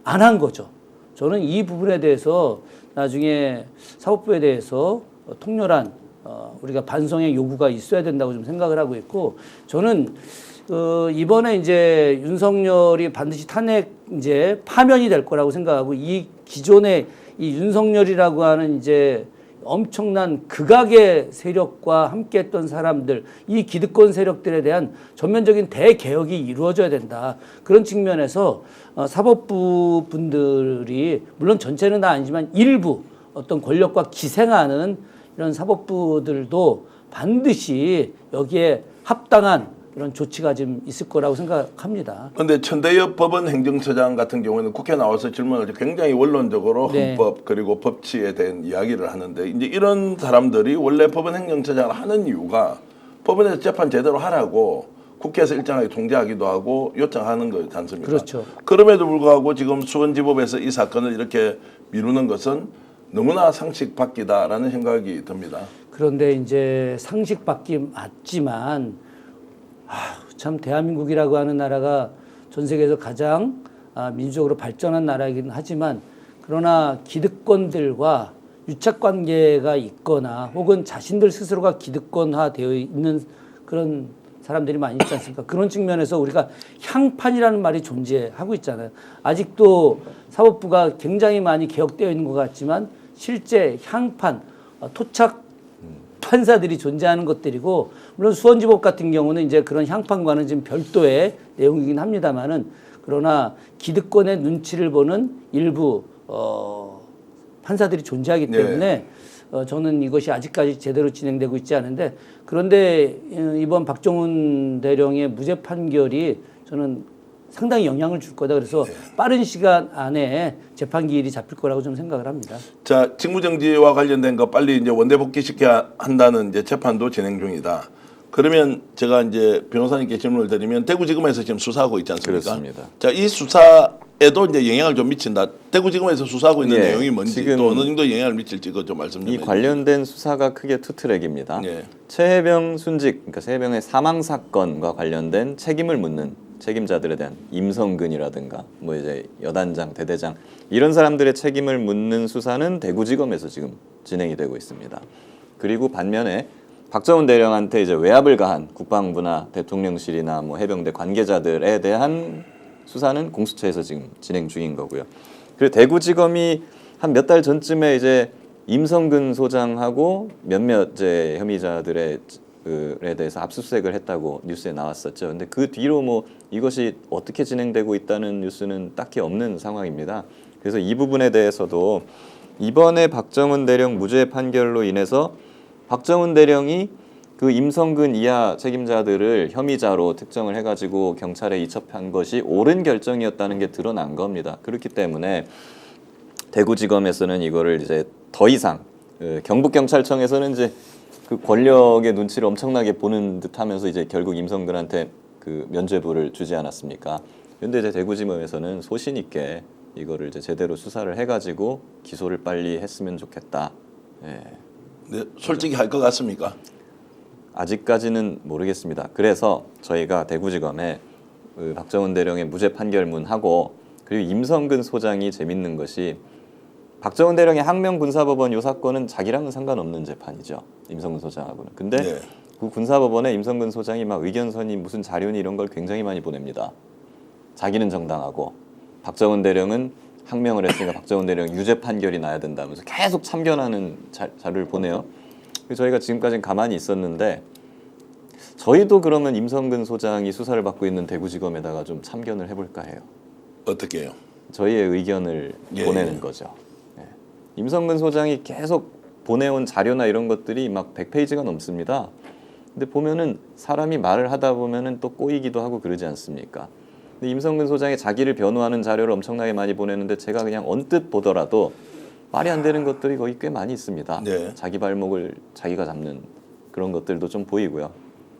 B: 안 한 거죠. 저는 이 부분에 대해서 나중에 사법부에 대해서 통렬한 우리가 반성의 요구가 있어야 된다고 좀 생각을 하고 있고 저는 이번에 이제 윤석열이 반드시 탄핵 이제 파면이 될 거라고 생각하고 이 기존의 이 윤석열이라고 하는 이제 엄청난 극악의 세력과 함께했던 사람들 이 기득권 세력들에 대한 전면적인 대개혁이 이루어져야 된다. 그런 측면에서 사법부 분들이 물론 전체는 다 아니지만 일부 어떤 권력과 기생하는 이런 사법부들도 반드시 여기에 합당한 이런 조치가 좀 있을 거라고 생각합니다.
A: 그런데 천대엽 법원 행정처장 같은 경우는 국회 나와서 질문을 굉장히 원론적으로
B: 네.
A: 헌법 그리고 법치에 대한 이야기를 하는데 이제 이런 사람들이 원래 법원 행정처장을 하는 이유가 법원에서 재판 제대로 하라고 국회에서 일정하게 통제하기도 하고 요청하는 거지 않습니까?
B: 그렇죠.
A: 그럼에도 불구하고 지금 수원지법에서 이 사건을 이렇게 미루는 것은 너무나 상식 밖이다라는 생각이 듭니다.
B: 그런데 이제 상식 밖이 맞지만 참 대한민국이라고 하는 나라가 전 세계에서 가장 민주적으로 발전한 나라이긴 하지만 그러나 기득권들과 유착관계가 있거나 혹은 자신들 스스로가 기득권화되어 있는 그런 사람들이 많이 있지 않습니까? 그런 측면에서 우리가 향판이라는 말이 존재하고 있잖아요. 아직도 사법부가 굉장히 많이 개혁되어 있는 것 같지만 실제 향판, 토착 판사들이 존재하는 것들이고 물론 수원지법 같은 경우는 이제 그런 향판과는 좀 별도의 내용이긴 합니다만은 그러나 기득권의 눈치를 보는 일부 판사들이 존재하기 때문에 저는 이것이 아직까지 제대로 진행되고 있지 않은데 그런데 이번 박정훈 대령의 무죄 판결이 저는 상당히 영향을 줄 거다. 그래서 빠른 시간 안에 재판 기일이 잡힐 거라고 좀 생각을 합니다.
A: 자, 직무정지와 관련된 거 빨리 이제 원대 복귀시켜야 한다는 이제 재판도 진행 중이다. 그러면 제가 이제 변호사님께 질문을 드리면 대구지검에서 지금 수사하고 있지 않습니까?
C: 그렇습니다.
A: 자, 이 수사에도 이제 영향을 좀 미친다. 대구지검에서 수사하고 있는 내용이 뭔지
C: 지금
A: 또 어느 정도 영향을 미칠지 그거 좀 말씀 좀
C: 이
A: 해주세요.
C: 관련된 수사가 크게 투 트랙입니다.
A: 예.
C: 최혜병 순직, 그러니까 최혜병의 사망 사건과 관련된 책임을 묻는 책임자들에 대한 임성근이라든가 뭐 이제 여단장, 대대장 이런 사람들의 책임을 묻는 수사는 대구지검에서 지금 진행이 되고 있습니다. 그리고 반면에 박정훈 대령한테 이제 외압을 가한 국방부나 대통령실이나 뭐 해병대 관계자들에 대한 수사는 공수처에서 지금 진행 중인 거고요. 그리고 대구지검이 한 몇 달 전쯤에 이제 임성근 소장하고 몇몇 이제 혐의자들에 대해서 압수수색을 했다고 뉴스에 나왔었죠. 근데 그 뒤로 뭐 이것이 어떻게 진행되고 있다는 뉴스는 딱히 없는 상황입니다. 그래서 이 부분에 대해서도 이번에 박정훈 대령 무죄 판결로 인해서 박정훈 대령이 그 임성근 이하 책임자들을 혐의자로 특정을 해가지고 경찰에 이첩한 것이 옳은 결정이었다는 게 드러난 겁니다. 그렇기 때문에 대구지검에서는 이거를 이제 더 이상 경북경찰청에서는 이제 그 권력의 눈치를 엄청나게 보는 듯하면서 이제 결국 임성근한테 그 면죄부를 주지 않았습니까? 근데 이제 대구지검에서는 소신 있게 이거를 이제 제대로 수사를 해가지고 기소를 빨리 했으면 좋겠다. 예.
A: 네, 솔직히 할 것 같습니까?
C: 아직까지는 모르겠습니다. 그래서 저희가 대구지검에 그 박정훈 대령의 무죄 판결문하고 그리고 임성근 소장이 재밌는 것이 박정훈 대령의 항명군사법원 요 사건은 자기랑은 상관없는 재판이죠. 임성근 소장하고는. 근데
A: 네.
C: 그 군사법원에 임성근 소장이 막 의견서니 무슨 자료니 이런 걸 굉장히 많이 보냅니다. 자기는 정당하고 박정훈 대령은 항명을 했으니까 박정훈 대령 유죄 판결이 나야 된다면서 계속 참견하는 자료를 보내요. 저희가 지금까지는 가만히 있었는데 저희도 그러면 임성근 소장이 수사를 받고 있는 대구지검에다가 좀 참견을 해볼까 해요.
A: 어떻게 해요?
C: 저희의 의견을
A: 예,
C: 보내는
A: 예.
C: 거죠. 예. 임성근 소장이 계속 보내온 자료나 이런 것들이 막 100페이지가 넘습니다. 근데 보면은 사람이 말을 하다 보면은 또 꼬이기도 하고 그러지 않습니까? 근데 임성근 소장이 자기를 변호하는 자료를 엄청나게 많이 보내는데 제가 그냥 언뜻 보더라도 말이 안 되는 것들이 거기 꽤 많이 있습니다.
A: 네.
C: 자기 발목을 자기가 잡는 그런 것들도 좀 보이고요.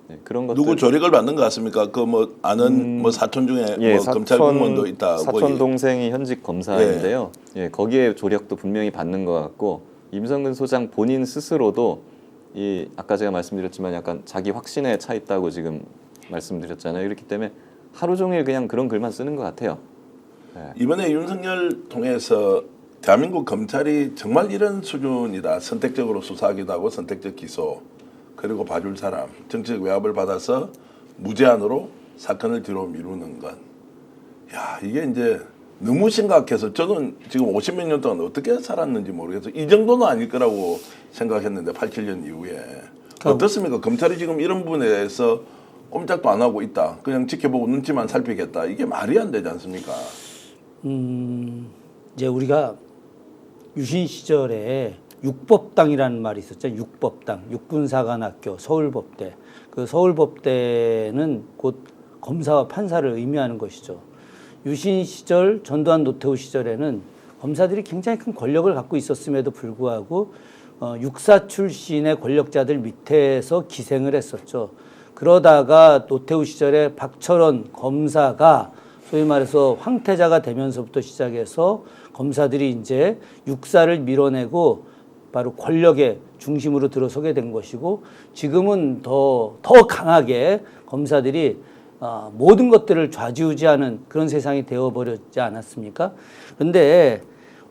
C: 네, 그런 것들.
A: 누구 조력을 받는 것 같습니까? 그 뭐 아는 뭐 사촌 중에
C: 예,
A: 뭐 검찰 공무원도 있다고.
C: 사촌 동생이 현직 검사인데요. 예, 거기에 조력도 분명히 받는 것 같고 임성근 소장 본인 스스로도 이 아까 제가 말씀드렸지만 약간 자기 확신에 차 있다고 지금 말씀드렸잖아요. 이렇기 때문에 하루 종일 그냥 그런 글만 쓰는 것 같아요. 예.
A: 이번에 윤석열 통해서 대한민국 검찰이 정말 이런 수준이다. 선택적으로 수사하기도 하고 선택적 기소 그리고 봐줄 사람 정치적 외압을 받아서 무제한으로 사건을 뒤로 미루는 것. 야 이게 이제 너무 심각해서 저는 지금 50몇 년 동안 어떻게 살았는지 모르겠어요. 이 정도는 아닐 거라고 생각했는데 87년 이후에 어떻습니까? 검찰이 지금 이런 부분에 대해서 꼼짝도 안 하고 있다. 그냥 지켜보고 눈치만 살피겠다. 이게 말이 안 되지 않습니까?
B: 이제 우리가 유신 시절에 육법당이라는 말이 있었죠. 육법당, 육군사관학교, 서울법대. 그 서울법대는 곧 검사와 판사를 의미하는 것이죠. 유신 시절, 전두환 노태우 시절에는 검사들이 굉장히 큰 권력을 갖고 있었음에도 불구하고 육사 출신의 권력자들 밑에서 기생을 했었죠. 그러다가 노태우 시절에 박철원 검사가 소위 말해서 황태자가 되면서부터 시작해서 검사들이 이제 육사를 밀어내고 바로 권력의 중심으로 들어서게 된 것이고 지금은 더 강하게 검사들이 모든 것들을 좌지우지하는 그런 세상이 되어버렸지 않았습니까? 그런데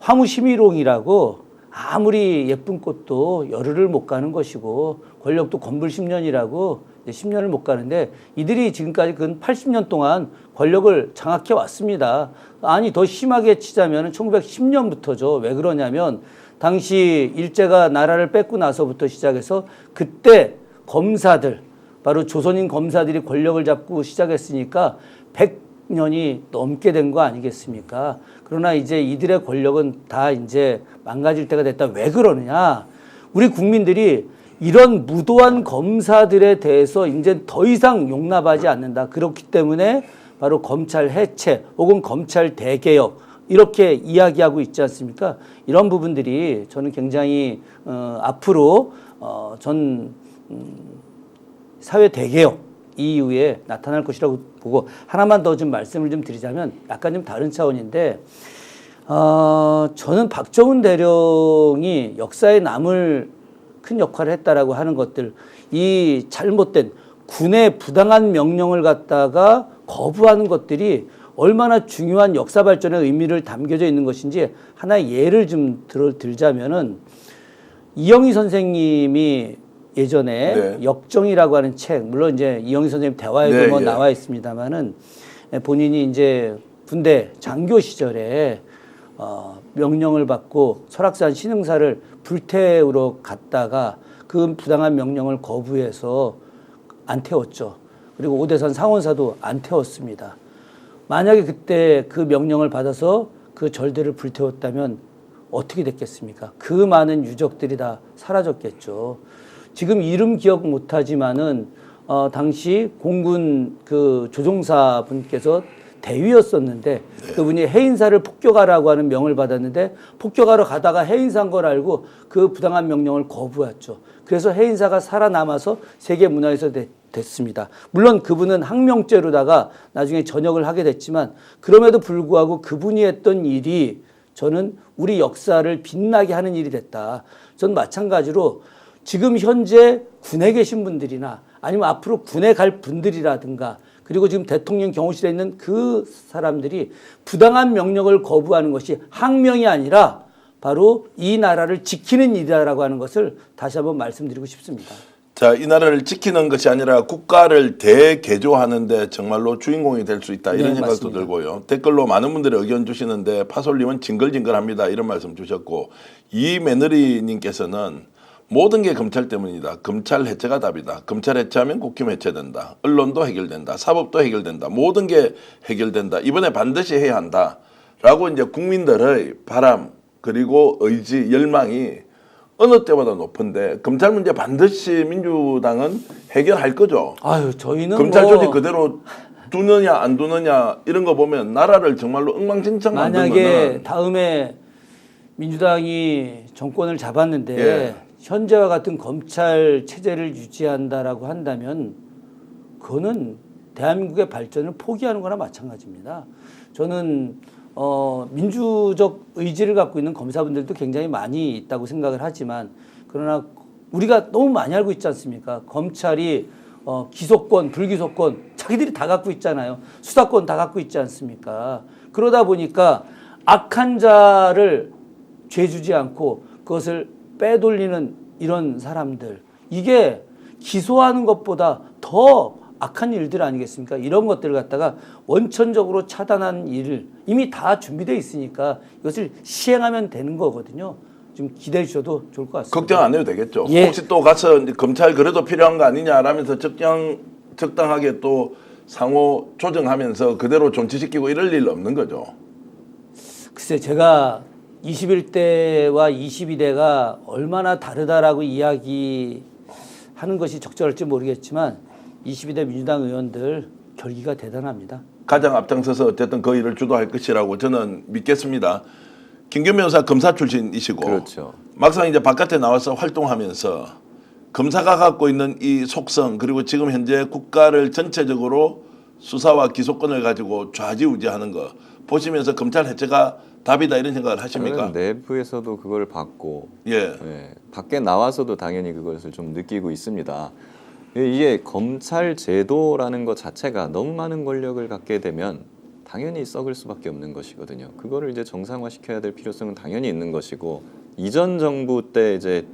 B: 화무심의롱이라고 아무리 예쁜 꽃도 열흘을 못 가는 것이고 권력도 건불 10년이라고 10년을 못 가는데 이들이 지금까지 근 80년 동안 권력을 장악해 왔습니다. 아니 더 심하게 치자면 1910년부터죠. 왜 그러냐면 당시 일제가 나라를 뺏고 나서부터 시작해서 그때 검사들 바로 조선인 검사들이 권력을 잡고 시작했으니까 100년이 넘게 된 거 아니겠습니까? 그러나 이제 이들의 권력은 다 이제 망가질 때가 됐다. 왜 그러느냐? 우리 국민들이 이런 무도한 검사들에 대해서 이제 더 이상 용납하지 않는다. 그렇기 때문에 바로 검찰 해체 혹은 검찰 대개혁 이렇게 이야기하고 있지 않습니까? 이런 부분들이 저는 굉장히 앞으로 전 사회 대개혁 이후에 나타날 것이라고 보고 하나만 더 좀 말씀을 좀 드리자면 약간 좀 다른 차원인데 저는 박정훈 대령이 역사에 남을 큰 역할을 했다라고 하는 것들 이 잘못된 군의 부당한 명령을 갖다가 거부하는 것들이 얼마나 중요한 역사 발전의 의미를 담겨져 있는 것인지 하나의 예를 좀 들자면은 이영희 선생님이 예전에
A: 네.
B: 역정이라고 하는 책, 물론 이제 이영희 선생님 대화에도
A: 네,
B: 뭐
A: 예.
B: 나와 있습니다만은 본인이 이제 군대 장교 시절에 명령을 받고 설악산 신흥사를 불태우러 갔다가 그 부당한 명령을 거부해서 안 태웠죠. 그리고 오대산 상원사도 안 태웠습니다. 만약에 그때 그 명령을 받아서 그 절대를 불태웠다면 어떻게 됐겠습니까? 그 많은 유적들이 다 사라졌겠죠. 지금 이름 기억 못하지만은 당시 공군 그 조종사 분께서 대위였었는데 그분이 해인사를 폭격하라고 하는 명을 받았는데 폭격하러 가다가 해인사인 걸 알고 그 부당한 명령을 거부했죠. 그래서 해인사가 살아남아서 세계 문화에서 됐습니다. 물론 그분은 항명죄로다가 나중에 전역을 하게 됐지만 그럼에도 불구하고 그분이 했던 일이 저는 우리 역사를 빛나게 하는 일이 됐다. 전 마찬가지로 지금 현재 군에 계신 분들이나 아니면 앞으로 군에 갈 분들이라든가 그리고 지금 대통령 경호실에 있는 그 사람들이 부당한 명령을 거부하는 것이 항명이 아니라 바로 이 나라를 지키는 일이라고 하는 것을 다시 한번 말씀드리고 싶습니다.
A: 자, 이 나라를 지키는 것이 아니라 국가를 대개조하는데 정말로 주인공이 될 수 있다 이런
B: 네,
A: 생각도
B: 맞습니다.
A: 들고요. 댓글로 많은 분들이 의견 주시는데 파솔님은 징글징글합니다 이런 말씀 주셨고 이매너리님께서는 모든 게 검찰 때문이다. 검찰 해체가 답이다. 검찰 해체하면 국힘 해체된다. 언론도 해결된다. 사법도 해결된다. 모든 게 해결된다. 이번에 반드시 해야 한다. 라고 이제 국민들의 바람 그리고 의지, 열망이 어느 때보다 높은데 검찰 문제 반드시 민주당은 해결할 거죠.
B: 아유, 저희는
A: 검찰
B: 뭐
A: 조직 그대로 두느냐 안 두느냐 이런 거 보면 나라를 정말로 엉망진창 만든
B: 만약에
A: 거는
B: 다음에 민주당이 정권을 잡았는데
A: 예.
B: 현재와 같은 검찰 체제를 유지한다라고 한다면 그거는 대한민국의 발전을 포기하는 거나 마찬가지입니다. 저는 민주적 의지를 갖고 있는 검사분들도 굉장히 많이 있다고 생각을 하지만 그러나 우리가 너무 많이 알고 있지 않습니까? 검찰이 기소권, 불기소권 자기들이 다 갖고 있잖아요. 수사권 다 갖고 있지 않습니까? 그러다 보니까 악한 자를 죄 주지 않고 그것을 빼돌리는 이런 사람들 이게 기소하는 것보다 더 악한 일들 아니겠습니까? 이런 것들을 갖다가 원천적으로 차단한 일을 이미 다 준비되어 있으니까 이것을 시행하면 되는 거거든요. 좀 기대해 주셔도 좋을 것 같습니다.
A: 걱정 안 해도 되겠죠.
B: 예.
A: 혹시 또 가서 이제 검찰 그래도 필요한 거 아니냐라면서 적당하게 또 상호 조정하면서 그대로 존치시키고 이럴 일 없는 거죠.
B: 글쎄 제가 21대와 22대가 얼마나 다르다라고 이야기하는 것이 적절할지 모르겠지만 22대 민주당 의원들 결기가 대단합니다.
A: 가장 앞장서서 어쨌든 그 일을 주도할 것이라고 저는 믿겠습니다. 김규 변호사 검사 출신이시고
C: 그렇죠.
A: 막상 이제 바깥에 나와서 활동하면서 검사가 갖고 있는 이 속성 그리고 지금 현재 국가를 전체적으로 수사와 기소권을 가지고 좌지우지하는 거 보시면서 검찰 해체가 답이다 이런 생각을 하십니까?
C: 저는 내부에서도 그걸 받고
A: 예.
C: 밖에 나와서도 당연히 그것을 좀 느끼고 있습니다. 이게 검찰 제도라는 것 자체가 너무 많은 권력을 갖게 되면 당연히 썩을 수밖에 없는 것이거든요. 그거를 이제 정상화시켜야 될 필요성은 당연히 있는 것이고 이전 정부 때 이제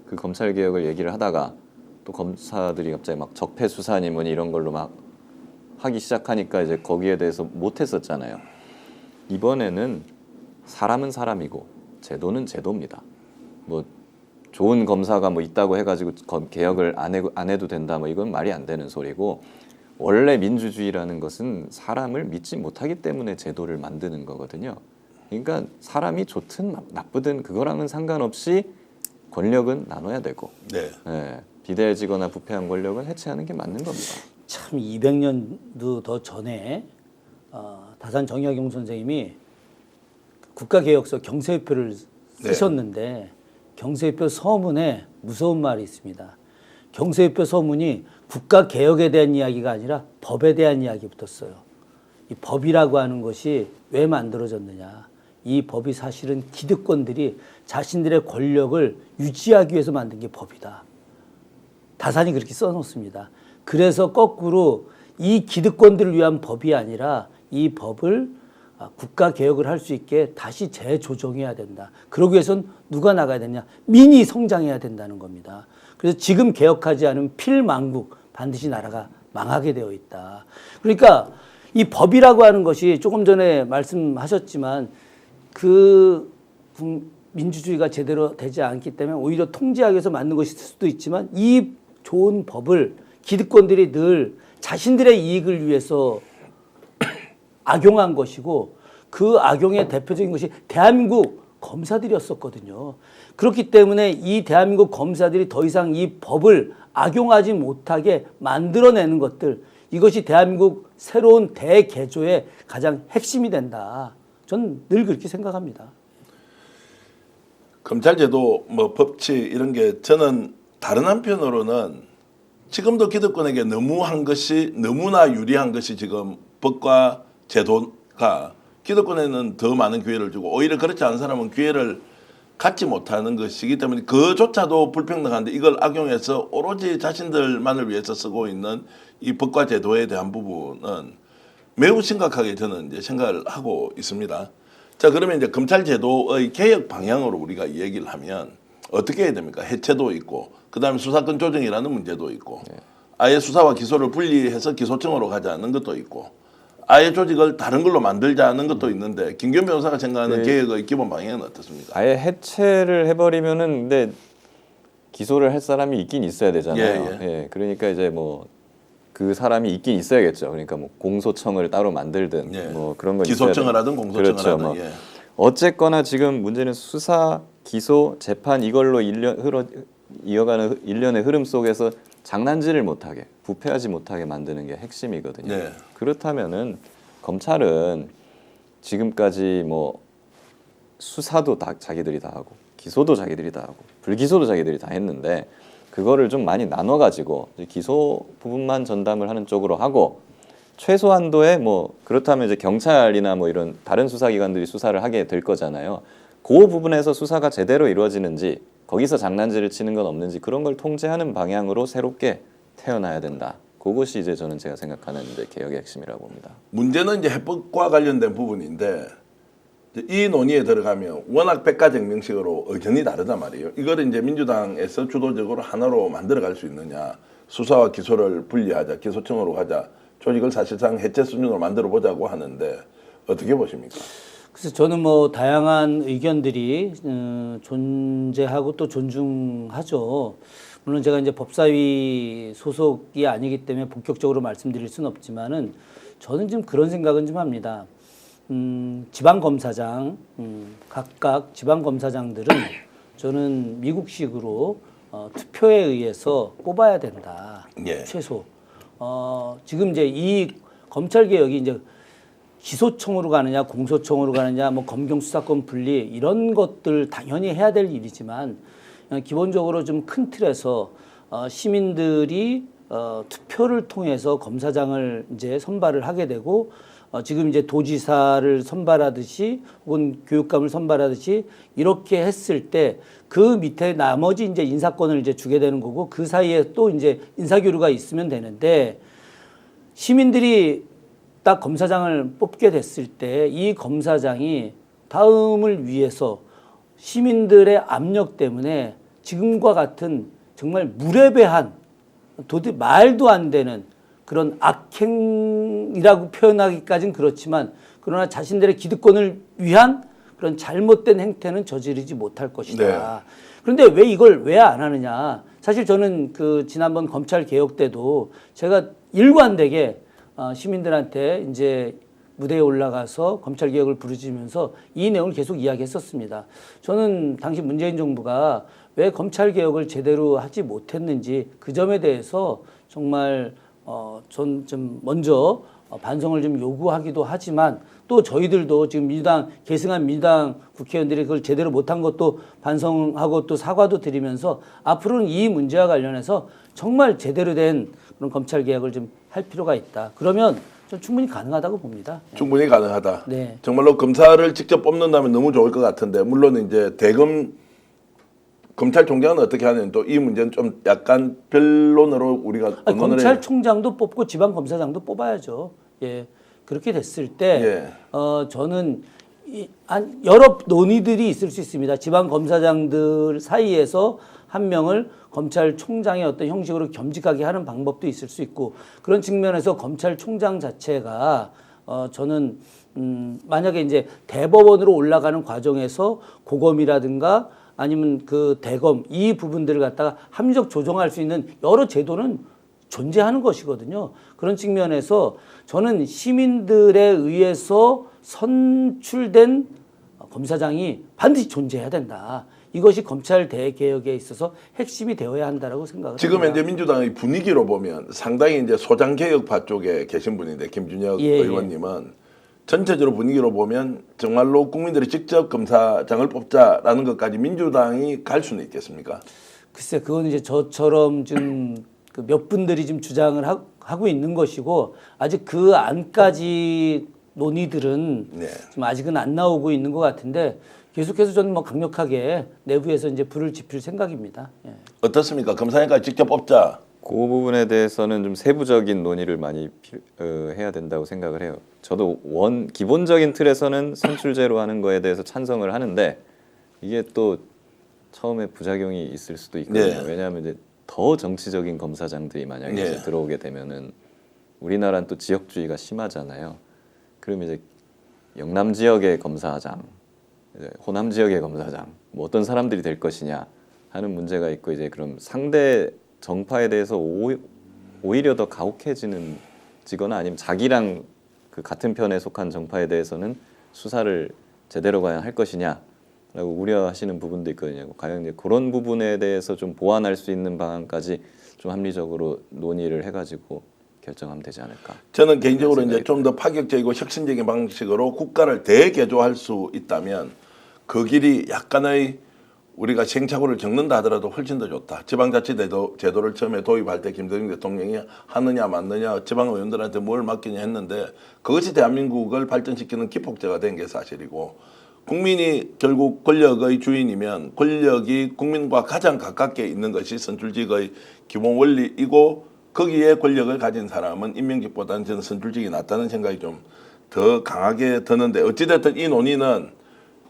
C: 그 검찰 개혁을 얘기를 하다가 또 검사들이 갑자기 막 적폐 수사니 뭐니 이런 걸로 막 하기 시작하니까 이제 거기에 대해서 못 했었잖아요. 이번에는 사람은 사람이고 제도는 제도입니다. 뭐 좋은 검사가 뭐 있다고 해가지고 개혁을 안 해도 된다 뭐 이건 말이 안 되는 소리고 원래 민주주의라는 것은 사람을 믿지 못하기 때문에 제도를 만드는 거거든요. 그러니까 사람이 좋든 나쁘든 그거랑은 상관없이 권력은 나눠야 되고
A: 네.
C: 비대해지거나 부패한 권력은 해체하는 게 맞는 겁니다.
B: 참 200년도 더 전에 다산 정약용 선생님이 국가개혁서 경세표를 쓰셨는데 경세표 서문에 무서운 말이 있습니다. 경세표 서문이 국가개혁에 대한 이야기가 아니라 법에 대한 이야기부터 써요. 이 법이라고 하는 것이 왜 만들어졌느냐. 이 법이 사실은 기득권들이 자신들의 권력을 유지하기 위해서 만든 게 법이다. 다산이 그렇게 써놓습니다. 그래서 거꾸로 이 기득권들을 위한 법이 아니라 이 법을 국가 개혁을 할 수 있게 다시 재조정해야 된다. 그러기 위해서는 누가 나가야 되냐? 민이 성장해야 된다는 겁니다. 그래서 지금 개혁하지 않으면 필망국 반드시 나라가 망하게 되어 있다. 그러니까 이 법이라고 하는 것이 조금 전에 말씀하셨지만 그 민주주의가 제대로 되지 않기 때문에 오히려 통제하기 위해서 만든 것일 수도 있지만 이 좋은 법을 기득권들이 늘 자신들의 이익을 위해서 악용한 것이고 그 악용의 대표적인 것이 대한민국 검사들이었었거든요. 그렇기 때문에 이 대한민국 검사들이 더 이상 이 법을 악용하지 못하게 만들어내는 것들, 이것이 대한민국 새로운 대개조의 가장 핵심이 된다. 전 늘 그렇게 생각합니다.
A: 검찰제도 뭐 법치 이런 게 저는 다른 한편으로는 지금도 기득권에게 너무나 유리한 것이 지금 법과 제도가 기득권에는 더 많은 기회를 주고 오히려 그렇지 않은 사람은 기회를 갖지 못하는 것이기 때문에 그조차도 불평등한데 이걸 악용해서 오로지 자신들만을 위해서 쓰고 있는 이 법과 제도에 대한 부분은 매우 심각하게 저는 이제 생각을 하고 있습니다. 자, 그러면 이제 검찰 제도의 개혁 방향으로 우리가 얘기를 하면 어떻게 해야 됩니까? 해체도 있고 그다음에 수사권 조정이라는 문제도 있고 아예 수사와 기소를 분리해서 기소청으로 가자는 것도 있고 아예 조직을 다른 걸로 만들자는 것도 있는데 김기현 변호사가 생각하는 개혁의 기본 방향은 어떻습니까?
C: 아예 해체를 해버리면은 근데 기소를 할 사람이 있긴 있어야 되잖아요. 예, 그러니까 이제 뭐 그 사람이 있긴 있어야겠죠. 그러니까 뭐 공소청을 따로 만들든 뭐 그런 거
A: 기소청을 하든 공소청을
C: 그렇죠.
A: 하든
C: 뭐 어쨌거나 지금 문제는 수사, 기소, 재판 이걸로 이어가는 일련의 흐름 속에서 장난질을 못하게, 부패하지 못하게 만드는 게 핵심이거든요.
A: 네.
C: 그렇다면은 검찰은 지금까지 뭐 수사도 다 자기들이 다 하고 기소도 자기들이 다 하고 불기소도 자기들이 다 했는데 그거를 좀 많이 나눠 가지고 기소 부분만 전담을 하는 쪽으로 하고 최소한도의 뭐 그렇다면 이제 경찰이나 뭐 이런 다른 수사기관들이 수사를 하게 될 거잖아요. 그 부분에서 수사가 제대로 이루어지는지 거기서 장난질을 치는 건 없는지 그런 걸 통제하는 방향으로 새롭게 태어나야 된다. 그것이 이제 저는 제가 생각하는 이제 개혁의 핵심이라고 봅니다.
A: 문제는 이제 해법과 관련된 부분인데 이 논의에 들어가면 워낙 백가정명식으로 의견이 다르단 말이에요. 이걸 이제 민주당에서 주도적으로 하나로 만들어갈 수 있느냐, 수사와 기소를 분리하자, 기소청으로 가자, 조직을 사실상 해체 수준으로 만들어 보자고 하는데 어떻게 보십니까?
B: 그래서 저는 뭐 다양한 의견들이 존재하고 또 존중하죠. 물론 제가 이제 법사위 소속이 아니기 때문에 본격적으로 말씀드릴 수는 없지만은 저는 좀 그런 생각은 좀 합니다. 지방검사장, 각각 지방검사장들은 저는 미국식으로 투표에 의해서 뽑아야 된다.
A: 예.
B: 최소. 지금 이제 이 검찰개혁이 이제 기소청으로 가느냐, 공소청으로 가느냐, 뭐 검경 수사권 분리 이런 것들 당연히 해야 될 일이지만 기본적으로 좀 큰 틀에서 시민들이 투표를 통해서 검사장을 이제 선발을 하게 되고 지금 이제 도지사를 선발하듯이 혹은 교육감을 선발하듯이 이렇게 했을 때 그 밑에 나머지 이제 인사권을 이제 주게 되는 거고 그 사이에 또 이제 인사교류가 있으면 되는데 시민들이 딱 검사장을 뽑게 됐을 때 이 검사장이 다음을 위해서 시민들의 압력 때문에 지금과 같은 정말 무례배한 도대체 말도 안 되는 그런 악행이라고 표현하기까지는 그렇지만 그러나 자신들의 기득권을 위한 그런 잘못된 행태는 저지르지 못할 것이다. 네. 그런데 왜 이걸 왜 안 하느냐. 사실 저는 그 지난번 검찰 개혁 때도 제가 일관되게 시민들한테 이제 무대에 올라가서 검찰 개혁을 부르짖으면서 이 내용을 계속 이야기했었습니다. 저는 당시 문재인 정부가 왜 검찰 개혁을 제대로 하지 못했는지 그 점에 대해서 정말 전 좀 먼저 반성을 좀 요구하기도 하지만 또 저희들도 지금 계승한 민주당 국회의원들이 그걸 제대로 못한 것도 반성하고 또 사과도 드리면서 앞으로는 이 문제와 관련해서 정말 제대로 된 그런 검찰 개혁을 좀 할 필요가 있다. 그러면 전 충분히 가능하다고 봅니다.
A: 충분히 가능하다.
B: 네.
A: 정말로 검사를 직접 뽑는다면 너무 좋을 것 같은데 물론 이제 대검 검찰총장은 어떻게 하는 또 이 문제는 좀 약간 변론으로 우리가
B: 검찰총장도 뽑고 지방검사장도 뽑아야죠. 예. 그렇게 됐을 때 저는 여러 논의들이 있을 수 있습니다. 지방 검사장들 사이에서 한 명을 검찰총장의 어떤 형식으로 겸직하게 하는 방법도 있을 수 있고, 그런 측면에서 검찰총장 자체가 저는 만약에 이제 대법원으로 올라가는 과정에서 고검이라든가 아니면 그 대검 이 부분들을 갖다가 합리적 조정할 수 있는 여러 제도는 존재하는 것이거든요. 그런 측면에서 저는 시민들에 의해서 선출된 검사장이 반드시 존재해야 된다. 이것이 검찰 대개혁에 있어서 핵심이 되어야 한다라고 생각을
A: 지금
B: 합니다.
A: 현재 민주당의 분위기로 보면 상당히 이제 소장 개혁파 쪽에 계신 분인데 김준혁
B: 예,
A: 의원님은 전체적으로 분위기로 보면 정말로 국민들이 직접 검사장을 뽑자라는 것까지 민주당이 갈 수는 있겠습니까?
B: 글쎄, 그건 이제 저처럼 좀 그 몇 분들이 좀 주장을 하고 있는 것이고, 아직 그 안까지 논의들은
A: 네.
B: 지금 아직은 안 나오고 있는 것 같은데, 계속해서 저는 뭐 강력하게 내부에서 이제 불을 지필 생각입니다. 예.
A: 어떻습니까? 검사장까지 직접 뽑자.
C: 그 부분에 대해서는 좀 세부적인 논의를 많이 해야 된다고 생각을 해요. 저도 기본적인 틀에서는 선출제로 하는 거에 대해서 찬성을 하는데, 이게 또 처음에 부작용이 있을 수도 있거든요.
A: 네.
C: 왜냐하면 이제 더 정치적인 검사장들이 만약에
A: 네.
C: 이제 들어오게 되면은 우리나라는 또 지역주의가 심하잖아요. 그럼 이제 영남 지역의 검사장, 이제 호남 지역의 검사장, 뭐 어떤 사람들이 될 것이냐 하는 문제가 있고, 이제 그럼 상대 정파에 대해서 오히려 더 가혹해지는 지거나 아니면 자기랑 그 같은 편에 속한 정파에 대해서는 수사를 제대로 과연 할 것이냐라고 우려하시는 부분도 있거든요. 과연 이제 그런 부분에 대해서 좀 보완할 수 있는 방안까지 좀 합리적으로 논의를 해가지고 결정하면 되지 않을까.
A: 저는 개인적으로 이제 좀 더 파격적이고 혁신적인 방식으로 국가를 대개조할 수 있다면 그 길이 약간의 우리가 시행착오를 겪는다 하더라도 훨씬 더 좋다. 지방자치제도를 처음에 도입할 때 김대중 대통령이 하느냐 맞느냐 지방의원들한테 뭘 맡기냐 했는데, 그것이 대한민국을 발전시키는 기폭제가 된 게 사실이고, 국민이 결국 권력의 주인이면 권력이 국민과 가장 가깝게 있는 것이 선출직의 기본 원리이고, 거기에 권력을 가진 사람은 임명직보다는 저는 선출직이 낫다는 생각이 좀 더 강하게 드는데, 어찌됐든 이 논의는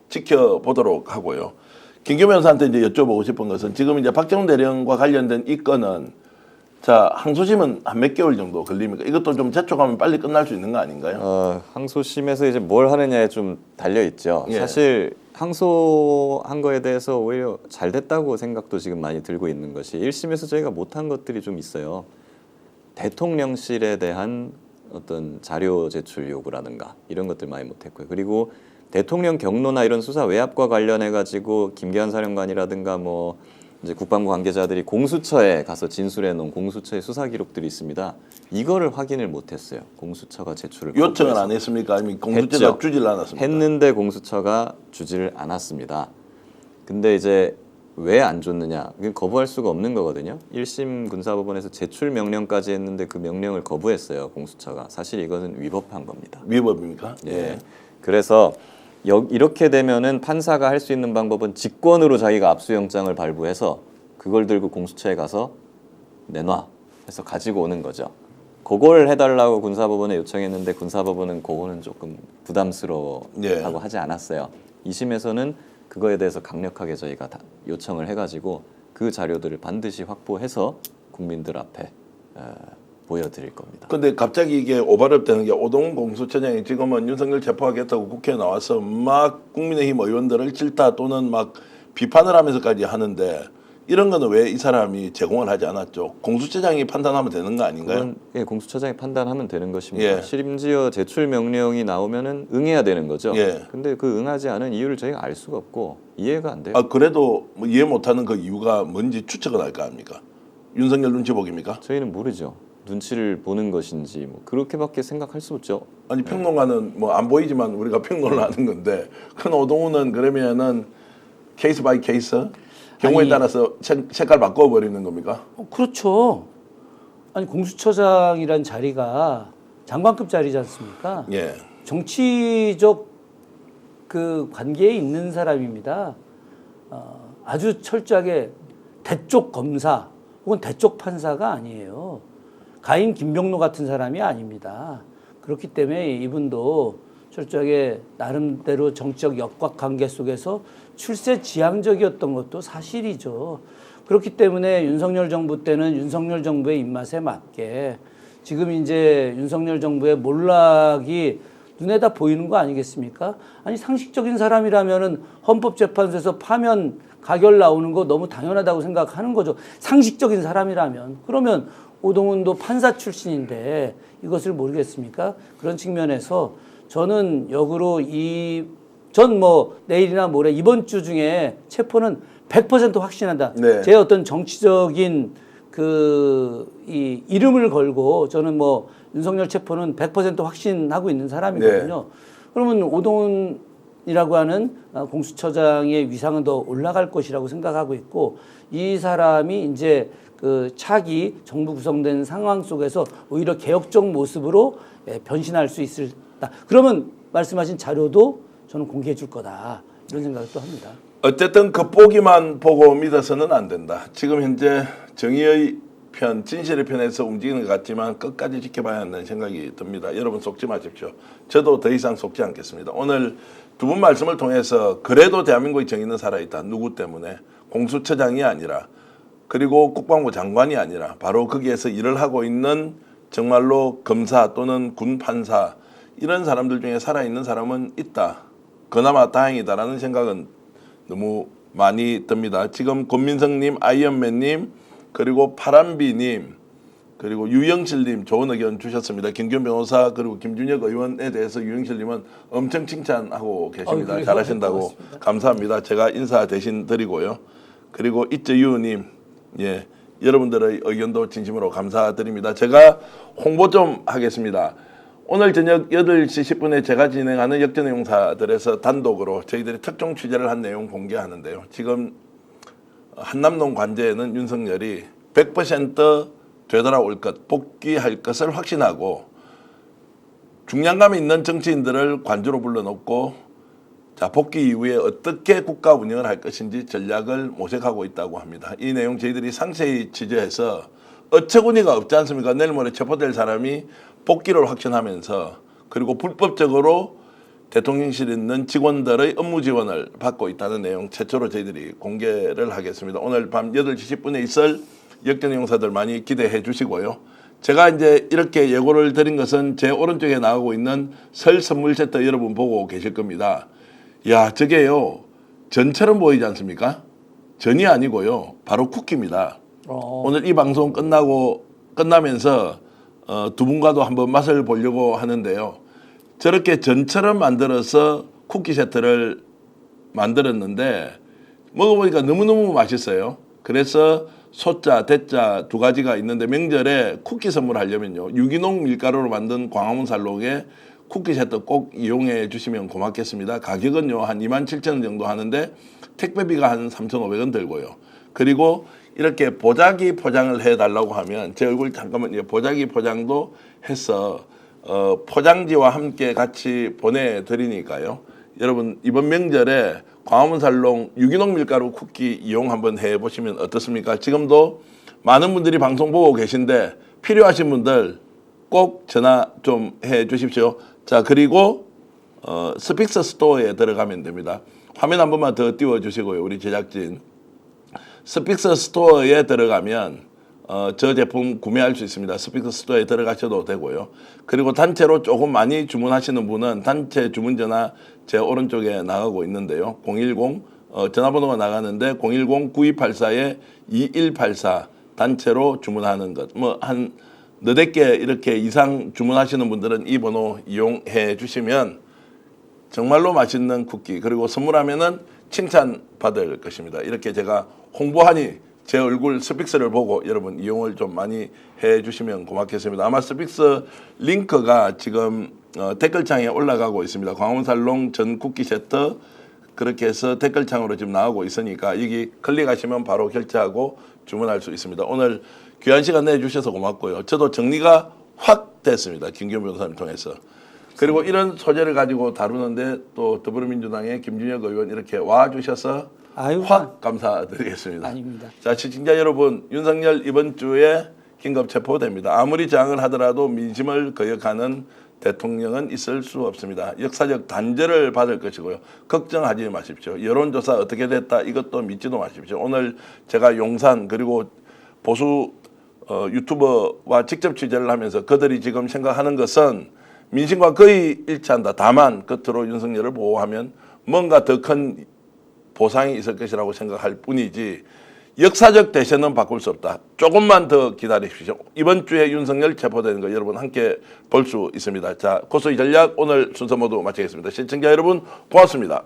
A: 지켜보도록 하고요. 김규명 변호사한테 이제 여쭤보고 싶은 것은, 지금 이제 박정훈 대령과 관련된 이 건은 자 항소심은 한 몇 개월 정도 걸립니까? 이것도 좀 재촉하면 빨리 끝날 수 있는 거 아닌가요?
C: 항소심에서 이제 뭘 하느냐에 좀 달려 있죠.
A: 예.
C: 사실 항소한 거에 대해서 오히려 잘 됐다고 생각도 지금 많이 들고 있는 것이, 1심에서 저희가 못한 것들이 좀 있어요. 대통령실에 대한 어떤 자료 제출 요구라든가 이런 것들 많이 못했고요. 그리고 대통령 경로나 이런 수사 외압과 관련해 가지고 김계한 사령관이라든가 뭐 이제 국방부 관계자들이 공수처에 가서 진술해 놓은 공수처의 수사 기록들이 있습니다. 이거를 확인을 못했어요. 공수처가 제출을
A: 요청은
C: 거부해서.
A: 안 했습니까? 아니면 공수처가
C: 했죠.
A: 주질 않았습니까?
C: 했는데 공수처가 주지를 않았습니다. 근데 이제 왜 안 줬느냐? 이건 거부할 수가 없는 거거든요. 1심 군사법원에서 제출 명령까지 했는데 그 명령을 거부했어요. 공수처가. 사실 이것은 위법한 겁니다.
A: 위법입니까?
C: 예. 그래서 이렇게 되면은 판사가 할 수 있는 방법은 직권으로 자기가 압수영장을 발부해서 그걸 들고 공수처에 가서 내놔 해서 가지고 오는 거죠. 그걸 해달라고 군사법원에 요청했는데 군사법원은 그거는 조금 부담스러워하고
A: 예.
C: 하지 않았어요. 2심에서는 그거에 대해서 강력하게 저희가 다 요청을 해가지고 그 자료들을 반드시 확보해서 국민들 앞에 보여드릴 겁니다.
A: 근데 갑자기 이게 오버랩 되는 게, 오동훈 공수처장이 지금은 윤석열 체포하겠다고 국회에 나와서 막 국민의힘 의원들을 질타 또는 막 비판을 하면서까지 하는데, 이런 거는 왜 이 사람이 제공을 하지 않았죠? 공수처장이 판단하면 되는 거 아닌가요?
C: 그건 예, 공수처장이 판단하면 되는 것입니다.
A: 예.
C: 심지어 제출 명령이 나오면은 응해야 되는 거죠.
A: 예.
C: 근데 그 응하지 않은 이유를 저희가 알 수가 없고 이해가 안 돼요.
A: 아, 그래도 뭐 이해 못하는 그 이유가 뭔지 추측은 할 거 아닙니까? 윤석열 눈치 보기입니까?
C: 저희는 모르죠. 눈치를 보는 것인지 뭐 그렇게밖에 생각할 수 없죠.
A: 아니 평론가는 뭐 안 보이지만 우리가 평론을 하는 건데, 큰 오동훈은 그러면은 케이스 바이 케이스 경우에
B: 아니,
A: 따라서 색깔 바꿔버리는 겁니까?
B: 그렇죠. 아니, 공수처장이란 자리가 장관급 자리지 않습니까?
A: 예.
B: 정치적 그 관계에 있는 사람입니다. 아주 철저하게 대쪽 검사 혹은 대쪽 판사가 아니에요. 가인 김병로 같은 사람이 아닙니다. 그렇기 때문에 이분도 철저하게 나름대로 정치적 역학관계 속에서 출세지향적이었던 것도 사실이죠. 그렇기 때문에 윤석열 정부 때는 윤석열 정부의 입맛에 맞게 지금 이제 윤석열 정부의 몰락이 눈에 다 보이는 거 아니겠습니까? 아니 상식적인 사람이라면은 헌법재판소에서 파면 가결 나오는 거 너무 당연하다고 생각하는 거죠. 상식적인 사람이라면. 그러면 오동훈도 판사 출신인데 이것을 모르겠습니까? 그런 측면에서 저는 역으로 전 뭐 내일이나 모레 이번 주 중에 체포는 100% 확신한다.
A: 네.
B: 제 어떤 정치적인 이 이름을 걸고 저는 뭐 윤석열 체포는 100% 확신하고 있는 사람이거든요.
A: 네.
B: 그러면 오동훈이라고 하는 공수처장의 위상은 더 올라갈 것이라고 생각하고 있고 이 사람이 이제 그 차기 정부 구성된 상황 속에서 오히려 개혁적 모습으로 변신할 수 있다. 그러면 말씀하신 자료도 저는 공개해 줄 거다. 이런 생각을 또 합니다.
A: 어쨌든 겉보기만 보고 믿어서는 안 된다. 지금 현재 정의의 편, 진실의 편에서 움직이는 것 같지만 끝까지 지켜봐야 한다는 생각이 듭니다. 여러분 속지 마십시오. 저도 더 이상 속지 않겠습니다. 오늘 두 분 말씀을 통해서 그래도 대한민국의 정의는 살아있다. 누구 때문에? 공수처장이 아니라 그리고 국방부 장관이 아니라 바로 거기에서 일을 하고 있는 정말로 검사 또는 군 판사 이런 사람들 중에 살아있는 사람은 있다. 그나마 다행이다라는 생각은 너무 많이 듭니다. 지금 권민성님, 아이언맨님, 그리고 파란비님, 그리고 유영실님 좋은 의견 주셨습니다. 김기현 변호사 그리고 김준혁 의원에 대해서 유영실님은 엄청 칭찬하고 계십니다. 잘하신다고 감사합니다. 제가 인사 대신 드리고요. 그리고 이재유님, 예, 여러분들의 의견도 진심으로 감사드립니다. 제가 홍보 좀 하겠습니다. 오늘 저녁 8시 10분에 제가 진행하는 역전용사들에서 단독으로 저희들이 특종 취재를 한 내용 공개하는데요. 지금 한남동 관제에는 윤석열이 100% 되돌아올 것, 복귀할 것을 확신하고 중량감이 있는 정치인들을 관주로 불러놓고 자 복귀 이후에 어떻게 국가 운영을 할 것인지 전략을 모색하고 있다고 합니다. 이 내용 저희들이 상세히 취재해서 어처구니가 없지 않습니까? 내일 모레 체포될 사람이 복귀를 확신하면서 그리고 불법적으로 대통령실에 있는 직원들의 업무 지원을 받고 있다는 내용 최초로 저희들이 공개를 하겠습니다. 오늘 밤 8시 10분에 있을 역전용사들 많이 기대해 주시고요. 제가 이제 이렇게 예고를 드린 것은 제 오른쪽에 나가고 있는 설 선물 세트 여러분 보고 계실 겁니다. 야, 저게요. 전처럼 보이지 않습니까? 전이 아니고요. 바로 쿠키입니다. 오늘 이 방송 끝나면서 두 분과도 한번 맛을 보려고 하는데요. 저렇게 전처럼 만들어서 쿠키 세트를 만들었는데 먹어보니까 너무너무 맛있어요. 그래서 소자, 대자 두 가지가 있는데 명절에 쿠키 선물하려면요. 유기농 밀가루로 만든 광화문 살롱에 쿠키 세트 꼭 이용해 주시면 고맙겠습니다. 가격은요. 한 27,000원 정도 하는데 택배비가 한 3,500원 들고요. 그리고 이렇게 보자기 포장을 해달라고 하면 제 얼굴 잠깐만 보자기 포장도 해서 포장지와 함께 같이 보내드리니까요. 여러분 이번 명절에 광화문 살롱 유기농 밀가루 쿠키 이용 한번 해보시면 어떻습니까? 지금도 많은 분들이 방송 보고 계신데 필요하신 분들 꼭 전화 좀 해주십시오. 자 그리고 스픽스 스토어에 들어가면 됩니다. 화면 한 번만 더 띄워주시고요. 우리 제작진. 스픽스 스토어에 들어가면 저 제품 구매할 수 있습니다. 스픽스 스토어에 들어가셔도 되고요. 그리고 단체로 조금 많이 주문하시는 분은 단체 주문 전화 제 오른쪽에 나가고 있는데요. 010 전화번호가 나가는데 010-9284-2184 단체로 주문하는 것. 뭐 한 너댓 개 이렇게 이상 주문하시는 분들은 이 번호 이용해 주시면 정말로 맛있는 쿠키 그리고 선물하면은 칭찬 받을 것입니다. 이렇게 제가 홍보하니 제 얼굴 스픽스를 보고 여러분 이용을 좀 많이 해주시면 고맙겠습니다. 아마 스픽스 링크가 지금 댓글창에 올라가고 있습니다. 광화문살롱 전 쿠키 세트 그렇게 해서 댓글창으로 지금 나오고 있으니까 여기 클릭하시면 바로 결제하고 주문할 수 있습니다. 오늘 귀한 시간 내주셔서 고맙고요. 저도 정리가 확 됐습니다. 김기현 변호사님 통해서. 그리고 이런 소재를 가지고 다루는데 또 더불어민주당의 김준혁 의원 이렇게 와주셔서 확 감사드리겠습니다.
B: 아닙니다.
A: 자, 시청자 여러분, 윤석열 이번 주에 긴급 체포됩니다. 아무리 저항을 하더라도 민심을 거역하는 대통령은 있을 수 없습니다. 역사적 단죄를 받을 것이고요. 걱정하지 마십시오. 여론조사 어떻게 됐다 이것도 믿지도 마십시오. 오늘 제가 용산 그리고 보수 유튜버와 직접 취재를 하면서 그들이 지금 생각하는 것은 민심과 거의 일치한다. 다만 끝으로 윤석열을 보호하면 뭔가 더 큰 보상이 있을 것이라고 생각할 뿐이지 역사적 대세는 바꿀 수 없다. 조금만 더 기다리십시오. 이번 주에 윤석열 체포되는 거 여러분 함께 볼 수 있습니다. 자, 고소의 전략 오늘 순서 모두 마치겠습니다. 시청자 여러분 고맙습니다.